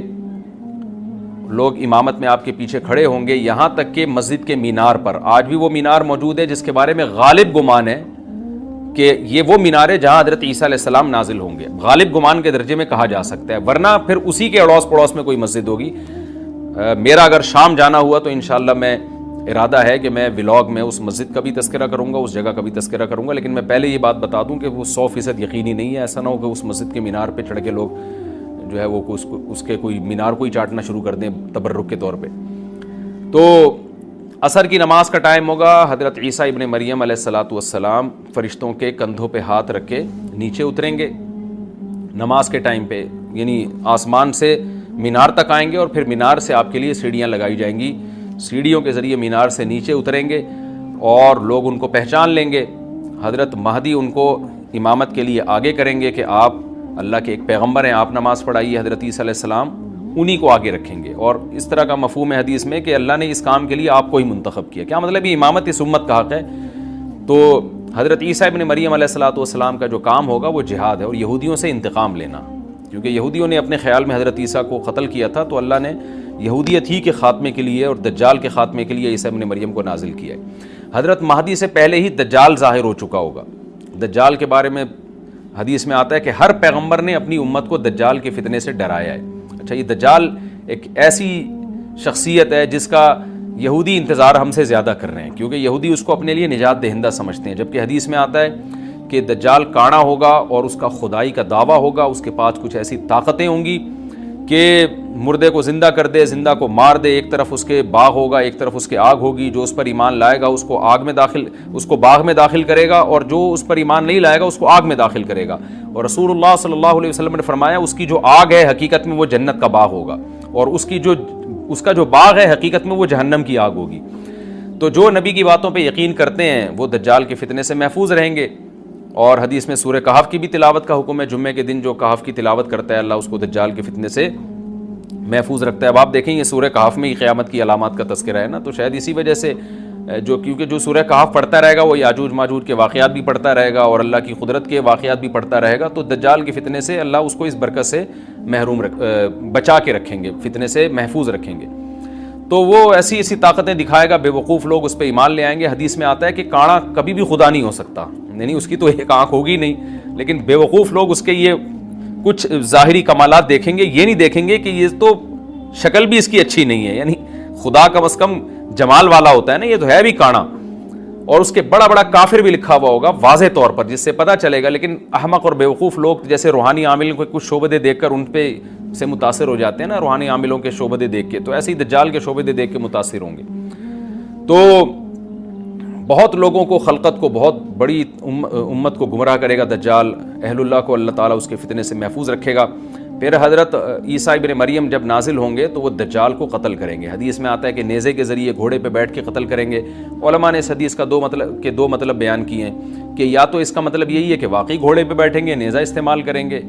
لوگ امامت میں آپ کے پیچھے کھڑے ہوں گے, یہاں تک کہ مسجد کے مینار پر, آج بھی وہ مینار موجود ہے جس کے بارے میں غالب گمان ہے کہ یہ وہ مینار ہے جہاں حضرت عیسیٰ علیہ السلام نازل ہوں گے. غالب گمان کے درجے میں کہا جا سکتا ہے, ورنہ پھر اسی کے اڑوس پڑوس میں کوئی مسجد ہوگی. میرا اگر شام جانا ہوا تو انشاءاللہ میں ارادہ ہے کہ میں ولاگ میں اس مسجد کا بھی تذکرہ کروں گا, اس جگہ کا بھی تذکرہ کروں گا, لیکن میں پہلے یہ بات بتا دوں کہ وہ 100% یقینی نہیں ہے. ایسا نہ ہو کہ اس مسجد کے مینار پہ چڑھ کے لوگ جو ہے وہ اس کے کوئی مینار کو ہی چاٹنا شروع کر دیں تبرک کے طور پہ. تو عصر کی نماز کا ٹائم ہوگا. حضرت عیسیٰ ابن مریم علیہ الصلاۃ والسلام فرشتوں کے کندھوں پہ ہاتھ رکھ کے نیچے اتریں گے نماز کے ٹائم پہ, یعنی آسمان سے مینار تک آئیں گے اور پھر مینار سے آپ کے لیے سیڑھیاں لگائی جائیں گی. سیڑھیوں کے ذریعے مینار سے نیچے اتریں گے اور لوگ ان کو پہچان لیں گے. حضرت مہدی ان کو امامت کے لیے آگے کریں گے کہ آپ اللہ کے ایک پیغمبر ہیں, آپ نماز پڑھائیے. حضرت عیسیٰ علیہ السلام انہی کو آگے رکھیں گے. اور اس طرح کا مفہوم ہے حدیث میں کہ اللہ نے اس کام کے لیے آپ کو ہی منتخب کیا. کیا مطلب یہ امامت اس امت کا حق ہے. تو حضرت عیسیٰ ابن مریم علیہ الصلاۃ والسلام کا جو کام ہوگا وہ جہاد ہے اور یہودیوں سے انتقام لینا, کیونکہ یہودیوں نے اپنے خیال میں حضرت عیسیٰ کو قتل کیا تھا, تو اللہ نے یہودیت ہی کے خاتمے کے لیے اور دجال کے خاتمے کے لیے عیسیٰ ابن مریم کو نازل کیا ہے. حضرت مہدی سے پہلے ہی دجال ظاہر ہو چکا ہوگا. دجال کے بارے میں حدیث میں آتا ہے کہ ہر پیغمبر نے اپنی امت کو دجال کے فتنے سے ڈرایا ہے. اچھا, یہ دجال ایک ایسی شخصیت ہے جس کا یہودی انتظار ہم سے زیادہ کر رہے ہیں, کیونکہ یہودی اس کو اپنے لیے نجات دہندہ سمجھتے ہیں, جبکہ حدیث میں آتا ہے کہ دجال کانا ہوگا اور اس کا خدائی کا دعویٰ ہوگا. اس کے پاس کچھ ایسی طاقتیں ہوں گی کہ مردے کو زندہ کر دے, زندہ کو مار دے. ایک طرف اس کے باغ ہوگا, ایک طرف اس کے آگ ہوگی. جو اس پر ایمان لائے گا اس کو باغ میں داخل کرے گا, اور جو اس پر ایمان نہیں لائے گا اس کو آگ میں داخل کرے گا. اور رسول اللہ صلی اللہ علیہ وسلم نے فرمایا اس کی جو آگ ہے حقیقت میں وہ جنت کا باغ ہوگا, اور اس کا جو باغ ہے حقیقت میں وہ جہنم کی آگ ہوگی. تو جو نبی کی باتوں پہ یقین کرتے ہیں وہ دجال کے فتنے سے محفوظ رہیں گے. اور حدیث میں سورہ کہف کی بھی تلاوت کا حکم ہے. جمعے کے دن جو کہف کی تلاوت کرتا ہے اللہ اس کو دجال کے فتنے سے محفوظ رکھتا ہے. اب آپ دیکھیں یہ سورہ کہف میں ہی قیامت کی علامات کا تذکرہ ہے نا, تو شاید اسی وجہ سے کیونکہ جو سورہ کہف پڑھتا رہے گا وہ یاجوج ماجوج کے واقعات بھی پڑھتا رہے گا اور اللہ کی قدرت کے واقعات بھی پڑھتا رہے گا, تو دجال کے فتنے سے اللہ اس کو اس برکت سے بچا کے رکھیں گے, فتنے سے محفوظ رکھیں گے. تو وہ ایسی ایسی طاقتیں دکھائے گا, بے وقوف لوگ اس پہ ایمان لے آئیں گے. حدیث میں آتا ہے کہ کاڑا کبھی بھی خدا نہیں ہو سکتا, یعنی اس کی تو ایک آنکھ ہوگی نہیں, لیکن بے وقوف لوگ اس کے یہ کچھ ظاہری کمالات دیکھیں گے, یہ نہیں دیکھیں گے کہ یہ تو شکل بھی اس کی اچھی نہیں ہے, یعنی خدا کم از کم جمال والا ہوتا ہے نا, یہ تو ہے بھی کانا. اور اس کے بڑا بڑا کافر بھی لکھا ہوا ہوگا واضح طور پر, جس سے پتہ چلے گا. لیکن احمق اور بیوقوف لوگ جیسے روحانی عامل کو کچھ شعبدے دیکھ کر ان پہ سے متاثر ہو جاتے ہیں نا, روحانی عاملوں کے شعبدے دیکھ کے, تو ایسے ہی دجال کے شعبدے دیکھ کے متاثر ہوں گے. تو بہت لوگوں کو, خلقت کو, بہت بڑی امت کو گمراہ کرے گا دجال. اہل اللہ کو اللہ تعالیٰ اس کے فتنے سے محفوظ رکھے گا. پھر حضرت عیسیٰ ابن مریم جب نازل ہوں گے تو وہ دجال کو قتل کریں گے. حدیث میں آتا ہے کہ نیزے کے ذریعے گھوڑے پہ بیٹھ کے قتل کریں گے. علماء نے اس حدیث کا دو مطلب بیان کیے ہیں کہ یا تو اس کا مطلب یہی ہے کہ واقعی گھوڑے پہ بیٹھیں گے, نیزہ استعمال کریں گے,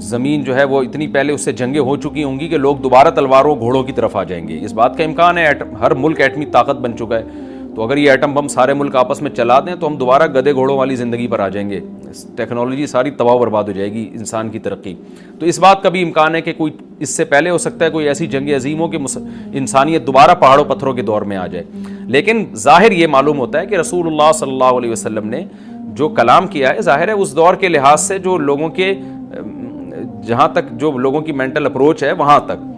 زمین جو ہے وہ اتنی پہلے اس سے جنگیں ہو چکی ہوں گی کہ لوگ دوبارہ تلواروں گھوڑوں کی طرف آ جائیں گے. اس بات کا امکان ہے, ہر ملک ایٹمی طاقت بن چکا ہے, تو اگر یہ ایٹم بم سارے ملک آپس میں چلا دیں تو ہم دوبارہ گدے گھوڑوں والی زندگی پر آ جائیں گے. ٹیکنالوجی ساری تباہ و برباد ہو جائے گی, انسان کی ترقی. تو اس بات کا بھی امکان ہے کہ کوئی اس سے پہلے ہو سکتا ہے کوئی ایسی جنگ عظیم ہو کہ انسانیت دوبارہ پہاڑوں پتھروں کے دور میں آ جائے. لیکن ظاہر یہ معلوم ہوتا ہے کہ رسول اللہ صلی اللہ علیہ وسلم نے جو کلام کیا ہے, ظاہر ہے اس دور کے لحاظ سے جو لوگوں کے جہاں تک جو لوگوں کی مینٹل اپروچ ہے وہاں تک,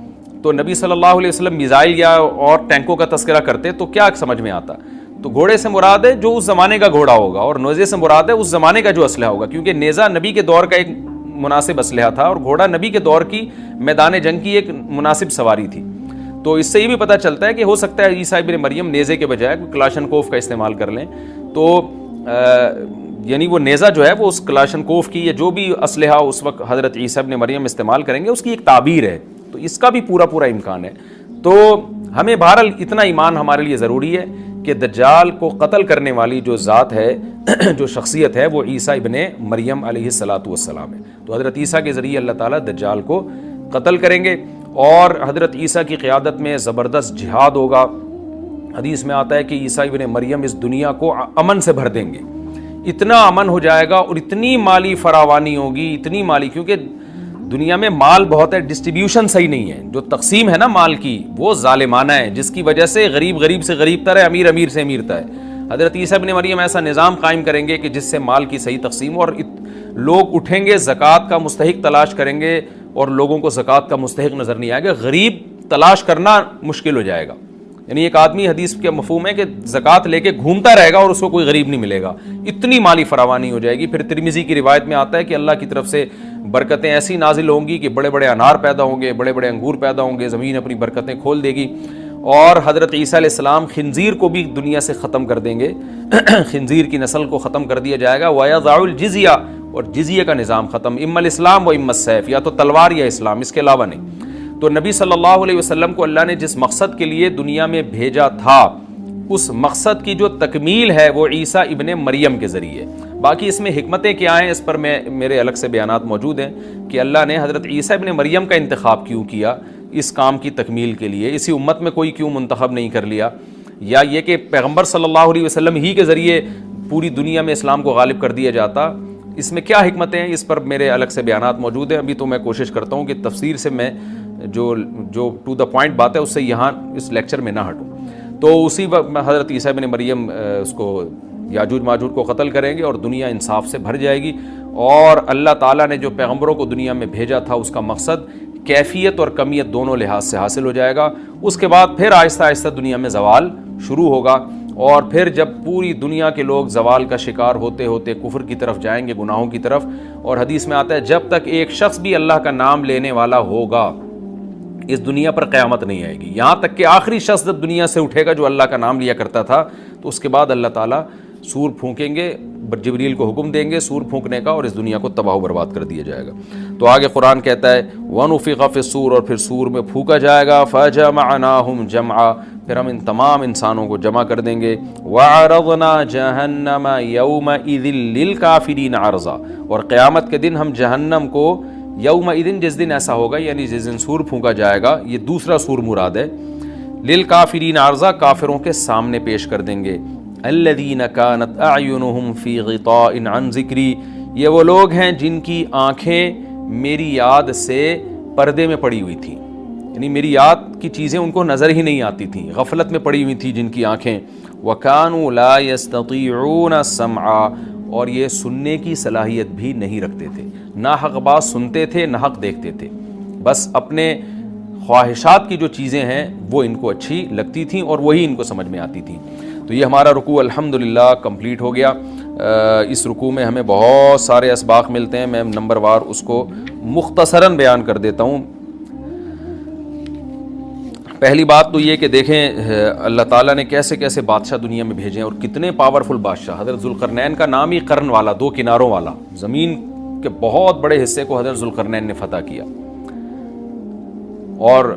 تو نبی صلی اللہ علیہ وسلم میزائل یا اور ٹینکوں کا تذکرہ کرتے تو کیا سمجھ میں آتا. تو گھوڑے سے مراد ہے جو اس زمانے کا گھوڑا ہوگا, اور نیزے سے مراد ہے اس زمانے کا جو اسلحہ ہوگا, کیونکہ نیزہ نبی کے دور کا ایک مناسب اسلحہ تھا اور گھوڑا نبی کے دور کی میدان جنگ کی ایک مناسب سواری تھی. تو اس سے یہ بھی پتہ چلتا ہے کہ ہو سکتا ہے عیسیٰ ابن مریم نیزے کے بجائے کلاشنکوف کا استعمال کر لیں, تو یعنی وہ نیزہ جو ہے وہ اس کلاشنکوف کی یا جو بھی اسلحہ اس وقت حضرت عیسیٰ ابن مریم استعمال کریں گے اس کی ایک تعبیر ہے. تو اس کا بھی پورا امکان ہے. تو ہمیں بہرحال اتنا ایمان ہمارے لیے ضروری ہے کہ دجال کو قتل کرنے والی جو ذات ہے, جو شخصیت ہے, وہ عیسیٰ ابن مریم علیہ الصلاۃ والسلام ہے. تو حضرت عیسیٰ کے ذریعے اللہ تعالیٰ دجال کو قتل کریں گے, اور حضرت عیسیٰ کی قیادت میں زبردست جہاد ہوگا. حدیث میں آتا ہے کہ عیسیٰ ابن مریم اس دنیا کو امن سے بھر دیں گے, اتنا امن ہو جائے گا اور اتنی مالی فراوانی ہوگی, اتنی مالی, کیونکہ دنیا میں مال بہت ہے, ڈسٹریبیوشن صحیح نہیں ہے, جو تقسیم ہے نا مال کی وہ ظالمانہ ہے, جس کی وجہ سے غریب سے غریب تر ہے, امیر سے امیر تر ہے. حضرت عیسیٰ ابن مریم ایسا نظام قائم کریں گے کہ جس سے مال کی صحیح تقسیم, اور لوگ اٹھیں گے زکوٰۃ کا مستحق تلاش کریں گے اور لوگوں کو زکوٰۃ کا مستحق نظر نہیں آئے گا, غریب تلاش کرنا مشکل ہو جائے گا. یعنی ایک آدمی حدیث کے مفہوم ہے کہ زکوٰۃ لے کے گھومتا رہے گا اور اس کو کوئی غریب نہیں ملے گا، اتنی مالی فراوانی ہو جائے گی۔ پھر ترمذی کی روایت میں آتا ہے کہ اللہ کی طرف سے برکتیں ایسی نازل ہوں گی کہ بڑے بڑے انار پیدا ہوں گے، بڑے بڑے انگور پیدا ہوں گے، زمین اپنی برکتیں کھول دے گی، اور حضرت عیسیٰ علیہ السلام خنزیر کو بھی دنیا سے ختم کر دیں گے، خنزیر کی نسل کو ختم کر دیا جائے گا، وَيَضَعُ الْجِزْيَةَ، اور جزیہ کا نظام ختم، اما الاسلام و اما السیف، یا تو تلوار یا اسلام، اس کے علاوہ نہیں۔ تو نبی صلی اللہ علیہ وسلم کو اللہ نے جس مقصد کے لیے دنیا میں بھیجا تھا، اس مقصد کی جو تکمیل ہے وہ عیسیٰ ابن مریم کے ذریعے۔ باقی اس میں حکمتیں کیا ہیں اس پر میرے الگ سے بیانات موجود ہیں کہ اللہ نے حضرت عیسیٰ ابن مریم کا انتخاب کیوں کیا اس کام کی تکمیل کے لیے، اسی امت میں کوئی کیوں منتخب نہیں کر لیا، یا یہ کہ پیغمبر صلی اللہ علیہ وسلم ہی کے ذریعے پوری دنیا میں اسلام کو غالب کر دیا جاتا، اس میں کیا حکمتیں ہیں، اس پر میرے الگ سے بیانات موجود ہیں۔ ابھی تو میں کوشش کرتا ہوں کہ تفسیر سے میں جو ٹو دا پوائنٹ بات ہے اس سے یہاں اس لیکچر میں نہ ہٹوں۔ تو اسی وقت حضرت عیسیٰ ابن مریم اس کو یاجوج ماجوج کو قتل کریں گے اور دنیا انصاف سے بھر جائے گی، اور اللہ تعالیٰ نے جو پیغمبروں کو دنیا میں بھیجا تھا اس کا مقصد کیفیت اور کمیت دونوں لحاظ سے حاصل ہو جائے گا۔ اس کے بعد پھر آہستہ آہستہ دنیا میں زوال شروع ہوگا، اور پھر جب پوری دنیا کے لوگ زوال کا شکار ہوتے ہوتے کفر کی طرف جائیں گے، گناہوں کی طرف، اور حدیث میں آتا ہے جب تک ایک شخص بھی اللہ کا نام لینے والا ہوگا اس دنیا پر قیامت نہیں آئے گی، یہاں تک کہ آخری شخص جب دنیا سے اٹھے گا جو اللہ کا نام لیا کرتا تھا، تو اس کے بعد اللہ تعالیٰ سور پھونکیں گے، جبریل کو حکم دیں گے سور پھونکنے کا، اور اس دنیا کو تباہ و برباد کر دیا جائے گا۔ تو آگے قرآن کہتا ہے وَنُفِخَ فِي الصُّورِ، اور پھر سور میں پھونکا جائے گا، فَجَمَعْنَاهُمْ جَمْعًا، پھر ہم ان تمام انسانوں کو جمع کر دیں گے، وَعَرَضْنَا جَهَنَّمَ يَوْمَئِذٍ لِّلْكَافِرِينَ عَرْضًا، اور قیامت کے دن ہم جہنم کو یومئذ، جس دن ایسا ہوگا یعنی جس دن سور پھونکا جائے گا، یہ دوسرا سور مراد ہے، للکافرین عرضا، کافروں کے سامنے پیش کر دیں گے، الذین کانت اعینہم فی غطاء عن ذکری، یہ وہ لوگ ہیں جن کی آنکھیں میری یاد سے پردے میں پڑی ہوئی تھیں، یعنی میری یاد کی چیزیں ان کو نظر ہی نہیں آتی تھیں، غفلت میں پڑی ہوئی تھی جن کی آنکھیں، وکانوا لا یستطیعون السمع، اور یہ سننے کی صلاحیت بھی نہیں رکھتے تھے، نہ حق بات سنتے تھے نہ حق دیکھتے تھے، بس اپنے خواہشات کی جو چیزیں ہیں وہ ان کو اچھی لگتی تھیں اور وہی ان کو سمجھ میں آتی تھیں۔ تو یہ ہمارا رکوع الحمدللہ کمپلیٹ ہو گیا۔ اس رکوع میں ہمیں بہت سارے اسباق ملتے ہیں، میں نمبر وار اس کو مختصراً بیان کر دیتا ہوں۔ پہلی بات تو یہ کہ دیکھیں اللہ تعالیٰ نے کیسے کیسے بادشاہ دنیا میں بھیجے ہیں اور کتنے پاورفل بادشاہ۔ حضرت ذوالقرنین کا نام ہی قرن والا، دو کناروں والا، زمین کے بہت بڑے حصے کو حضرت ذوالقرنین نے فتح کیا، اور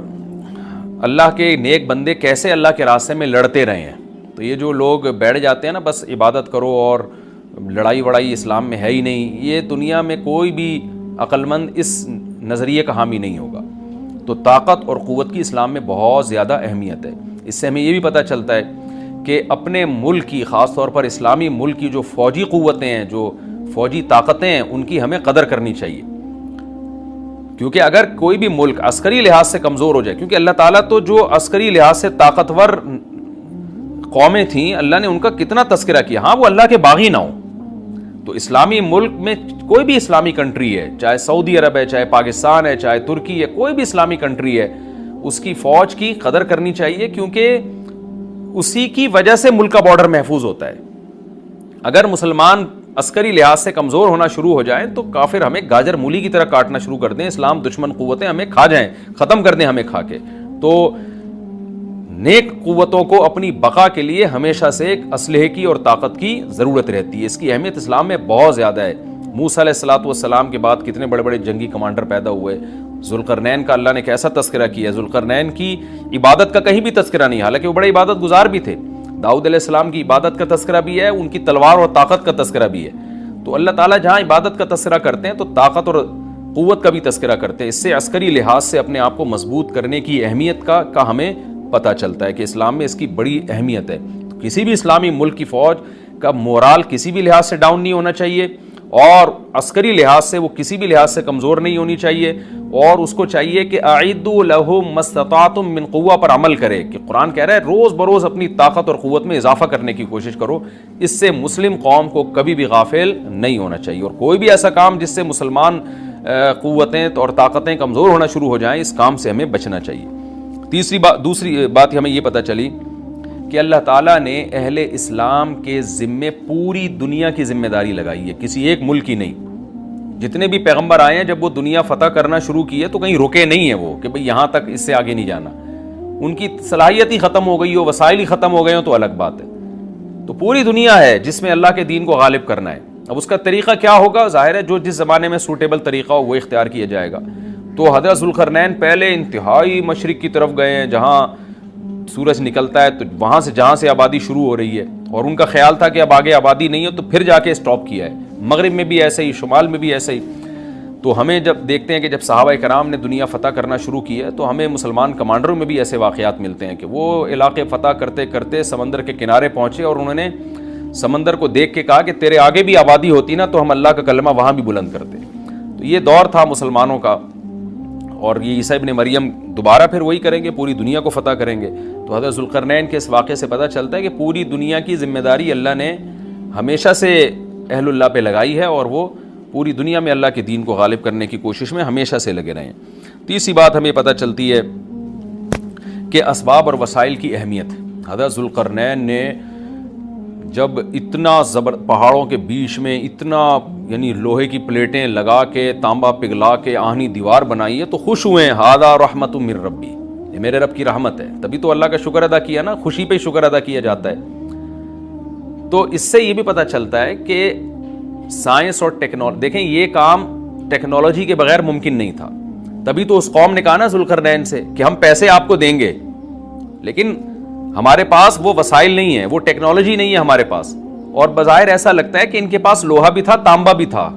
اللہ کے نیک بندے کیسے اللہ کے راستے میں لڑتے رہے ہیں۔ تو یہ جو لوگ بیٹھ جاتے ہیں نا بس عبادت کرو اور لڑائی وڑائی اسلام میں ہے ہی نہیں، یہ دنیا میں کوئی بھی عقل مند اس نظریے کا حامی نہیں ہوگا۔ تو طاقت اور قوت کی اسلام میں بہت زیادہ اہمیت ہے۔ اس سے ہمیں یہ بھی پتہ چلتا ہے کہ اپنے ملک کی، خاص طور پر اسلامی ملک کی جو فوجی قوتیں ہیں، جو فوجی طاقتیں ہیں، ان کی ہمیں قدر کرنی چاہیے، کیونکہ اگر کوئی بھی ملک عسکری لحاظ سے کمزور ہو جائے، کیونکہ اللہ تعالیٰ تو جو عسکری لحاظ سے طاقتور قومیں تھیں اللہ نے ان کا کتنا تذکرہ کیا، ہاں وہ اللہ کے باغی نہ ہوں۔ تو اسلامی ملک میں کوئی بھی اسلامی کنٹری ہے، چاہے سعودی عرب ہے، چاہے پاکستان ہے، چاہے ترکی ہے، کوئی بھی اسلامی کنٹری ہے، اس کی فوج کی قدر کرنی چاہیے، کیونکہ اسی کی وجہ سے ملک کا بارڈر محفوظ ہوتا ہے۔ اگر مسلمان عسکری لحاظ سے کمزور ہونا شروع ہو جائیں تو کافر ہمیں گاجر مولی کی طرح کاٹنا شروع کر دیں، اسلام دشمن قوتیں ہمیں کھا جائیں، ختم کر دیں ہمیں کھا کے۔ تو نیک قوتوں کو اپنی بقا کے لیے ہمیشہ سے ایک اسلحے کی اور طاقت کی ضرورت رہتی ہے، اس کی اہمیت اسلام میں بہت زیادہ ہے۔ موسیٰ علیہ السلام کے بعد کتنے بڑے بڑے جنگی کمانڈر پیدا ہوئے، ذوالقرنین کا اللہ نے کیسا تذکرہ کیا، ذوالقرنین کی عبادت کا کہیں بھی تذکرہ نہیں، حالانکہ وہ بڑے عبادت گزار بھی تھے۔ داؤد علیہ السلام کی عبادت کا تذکرہ بھی ہے، ان کی تلوار اور طاقت کا تذکرہ بھی ہے۔ تو اللہ تعالیٰ جہاں عبادت کا تذکرہ کرتے ہیں تو طاقت اور قوت کا بھی تذکرہ کرتے ہیں، اس سے عسکری لحاظ سے اپنے آپ کو مضبوط کرنے کی اہمیت کا ہمیں پتہ چلتا ہے کہ اسلام میں اس کی بڑی اہمیت ہے۔ تو کسی بھی اسلامی ملک کی فوج کا مورال کسی بھی لحاظ سے ڈاؤن نہیں ہونا چاہیے، اور عسکری لحاظ سے وہ کسی بھی لحاظ سے کمزور نہیں ہونی چاہیے، اور اس کو چاہیے کہ اعدوا لهم ما استطعتم من قوہ پر عمل کرے، کہ قرآن کہہ رہا ہے روز بروز اپنی طاقت اور قوت میں اضافہ کرنے کی کوشش کرو۔ اس سے مسلم قوم کو کبھی بھی غافل نہیں ہونا چاہیے، اور کوئی بھی ایسا کام جس سے مسلمان قوتیں اور طاقتیں کمزور ہونا شروع ہو جائیں، اس کام سے ہمیں بچنا چاہیے۔ دوسری بات ہمیں یہ پتہ چلی کہ اللہ تعالیٰ نے اہل اسلام کے ذمے پوری دنیا کی ذمہ داری لگائی ہے، کسی ایک ملک کی نہیں۔ جتنے بھی پیغمبر آئے ہیں جب وہ دنیا فتح کرنا شروع کی ہے تو کہیں رکے نہیں ہیں وہ کہ بھئی یہاں تک، اس سے آگے نہیں جانا۔ ان کی صلاحیت ہی ختم ہو گئی ہو، وسائل ہی ختم ہو گئے ہوں تو الگ بات ہے۔ تو پوری دنیا ہے جس میں اللہ کے دین کو غالب کرنا ہے۔ اب اس کا طریقہ کیا ہوگا؟ ظاہر ہے جو جس زمانے میں سوٹیبل طریقہ ہو وہ اختیار کیا جائے گا۔ تو حضرت ذوالقرنین پہلے انتہائی مشرق کی طرف گئے ہیں جہاں سورج نکلتا ہے، تو وہاں سے جہاں سے آبادی شروع ہو رہی ہے، اور ان کا خیال تھا کہ اب آگے آبادی نہیں ہے تو پھر جا کے اسٹاپ کیا ہے۔ مغرب میں بھی ایسے ہی، شمال میں بھی ایسے ہی۔ تو ہمیں جب دیکھتے ہیں کہ جب صحابہ کرام نے دنیا فتح کرنا شروع کی ہے تو ہمیں مسلمان کمانڈروں میں بھی ایسے واقعات ملتے ہیں کہ وہ علاقے فتح کرتے کرتے سمندر کے کنارے پہنچے اور انہوں نے سمندر کو دیکھ کے کہا کہ تیرے آگے بھی آبادی ہوتی نا تو ہم اللہ کا کلمہ وہاں بھی بلند کرتے۔ تو یہ دور تھا مسلمانوں کا، اور یہ عیسیٰ ابن مریم دوبارہ پھر وہی کریں گے، پوری دنیا کو فتح کریں گے۔ تو حضرت ذوالقرنین کے اس واقعے سے پتہ چلتا ہے کہ پوری دنیا کی ذمہ داری اللہ نے ہمیشہ سے اہل اللہ پہ لگائی ہے، اور وہ پوری دنیا میں اللہ کے دین کو غالب کرنے کی کوشش میں ہمیشہ سے لگے رہے ہیں۔ تیسری بات ہمیں پتہ چلتی ہے کہ اسباب اور وسائل کی اہمیت۔ حضرت ذوالقرنین نے جب اتنا پہاڑوں کے بیچ میں اتنا یعنی لوہے کی پلیٹیں لگا کے، تانبا پگھلا کے آہنی دیوار بنائی ہے تو خوش ہوئے ہیں، ھذا رحمت من ربی، یہ میرے رب کی رحمت ہے۔ تبھی تو اللہ کا شکر ادا کیا نا، خوشی پہ شکر ادا کیا جاتا ہے۔ تو اس سے یہ بھی پتہ چلتا ہے کہ سائنس اور ٹیکنالوجی، دیکھیں یہ کام ٹیکنالوجی کے بغیر ممکن نہیں تھا۔ تبھی تو اس قوم نے کہا نا ذوالقرنین سے کہ ہم پیسے آپ کو دیں گے، لیکن ہمارے پاس وہ وسائل نہیں ہیں، وہ ٹیکنالوجی نہیں ہے ہمارے پاس۔ اور بظاہر ایسا لگتا ہے کہ ان کے پاس لوہا بھی تھا، تانبا بھی تھا،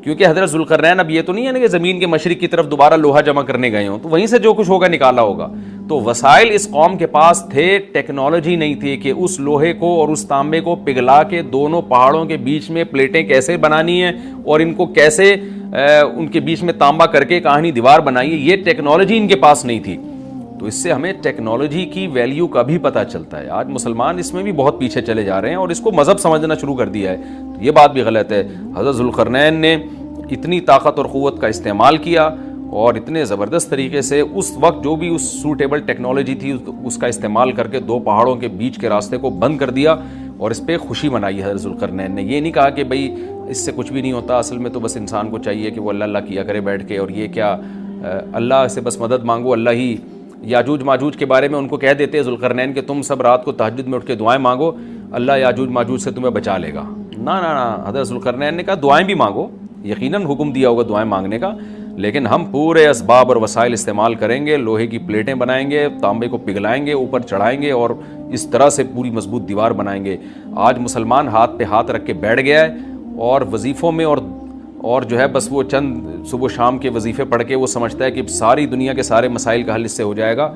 کیونکہ حضرت ذوالقرنین اب یہ تو نہیں ہے نا کہ زمین کے مشرق کی طرف دوبارہ لوہا جمع کرنے گئے ہوں، تو وہیں سے جو کچھ ہوگا نکالا ہوگا۔ تو وسائل اس قوم کے پاس تھے، ٹیکنالوجی نہیں تھی کہ اس لوہے کو اور اس تانبے کو پگھلا کے دونوں پہاڑوں کے بیچ میں پلیٹیں کیسے بنانی ہیں اور ان کو کیسے ان کے بیچ میں تانبا کر کے کہانی دیوار بنائی ہے، یہ ٹیکنالوجی ان کے پاس نہیں تھی۔ تو اس سے ہمیں ٹیکنالوجی کی ویلیو کا بھی پتہ چلتا ہے۔ آج مسلمان اس میں بھی بہت پیچھے چلے جا رہے ہیں اور اس کو مذہب سمجھنا شروع کر دیا ہے، تو یہ بات بھی غلط ہے۔ حضرت ذوالقرنین نے اتنی طاقت اور قوت کا استعمال کیا اور اتنے زبردست طریقے سے اس وقت جو بھی اس سوٹیبل ٹیکنالوجی تھی اس کا استعمال کر کے دو پہاڑوں کے بیچ کے راستے کو بند کر دیا، اور اس پہ خوشی منائی حضرت ذوالقرنین نے۔ یہ نہیں کہا کہ بھئی اس سے کچھ بھی نہیں ہوتا، اصل میں تو بس انسان کو چاہیے کہ وہ اللہ اللہ کیا کرے بیٹھ کے، اور یہ کیا اللہ سے بس مدد مانگو، اللہ ہی۔ یاجوج ماجوج کے بارے میں ان کو کہہ دیتے ذوالقرنین کہ تم سب رات کو تہجد میں اٹھ کے دعائیں مانگو، اللہ یاجوج ماجوج سے تمہیں بچا لے گا۔ نہ نہ نہ، حضرت ذوالقرنین نے کہا دعائیں بھی مانگو، یقیناً حکم دیا ہوگا دعائیں مانگنے کا، لیکن ہم پورے اسباب اور وسائل استعمال کریں گے، لوہے کی پلیٹیں بنائیں گے، تانبے کو پگھلائیں گے، اوپر چڑھائیں گے اور اس طرح سے پوری مضبوط دیوار بنائیں گے۔ آج مسلمان ہاتھ پہ ہاتھ رکھ کے بیٹھ گیا ہے اور وظیفوں میں اور جو ہے بس وہ چند صبح شام کے وظیفے پڑھ کے وہ سمجھتا ہے کہ ساری دنیا کے سارے مسائل کا حل اس سے ہو جائے گا۔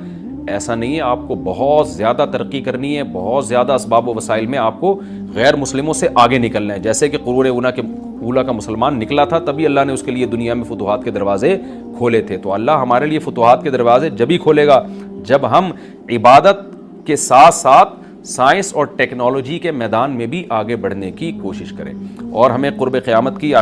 ایسا نہیں ہے، آپ کو بہت زیادہ ترقی کرنی ہے، بہت زیادہ اسباب و وسائل میں آپ کو غیر مسلموں سے آگے نکلنا ہے۔ جیسے کہ قرون اولیٰ کا مسلمان نکلا تھا، تبھی اللہ نے اس کے لیے دنیا میں فتوحات کے دروازے کھولے تھے۔ تو اللہ ہمارے لیے فتوحات کے دروازے جب ہی کھولے گا جب ہم عبادت کے ساتھ ساتھ سائنس اور ٹیکنالوجی کے میدان میں بھی آگے بڑھنے کی کوشش کریں، اور ہمیں قرب قیامت کی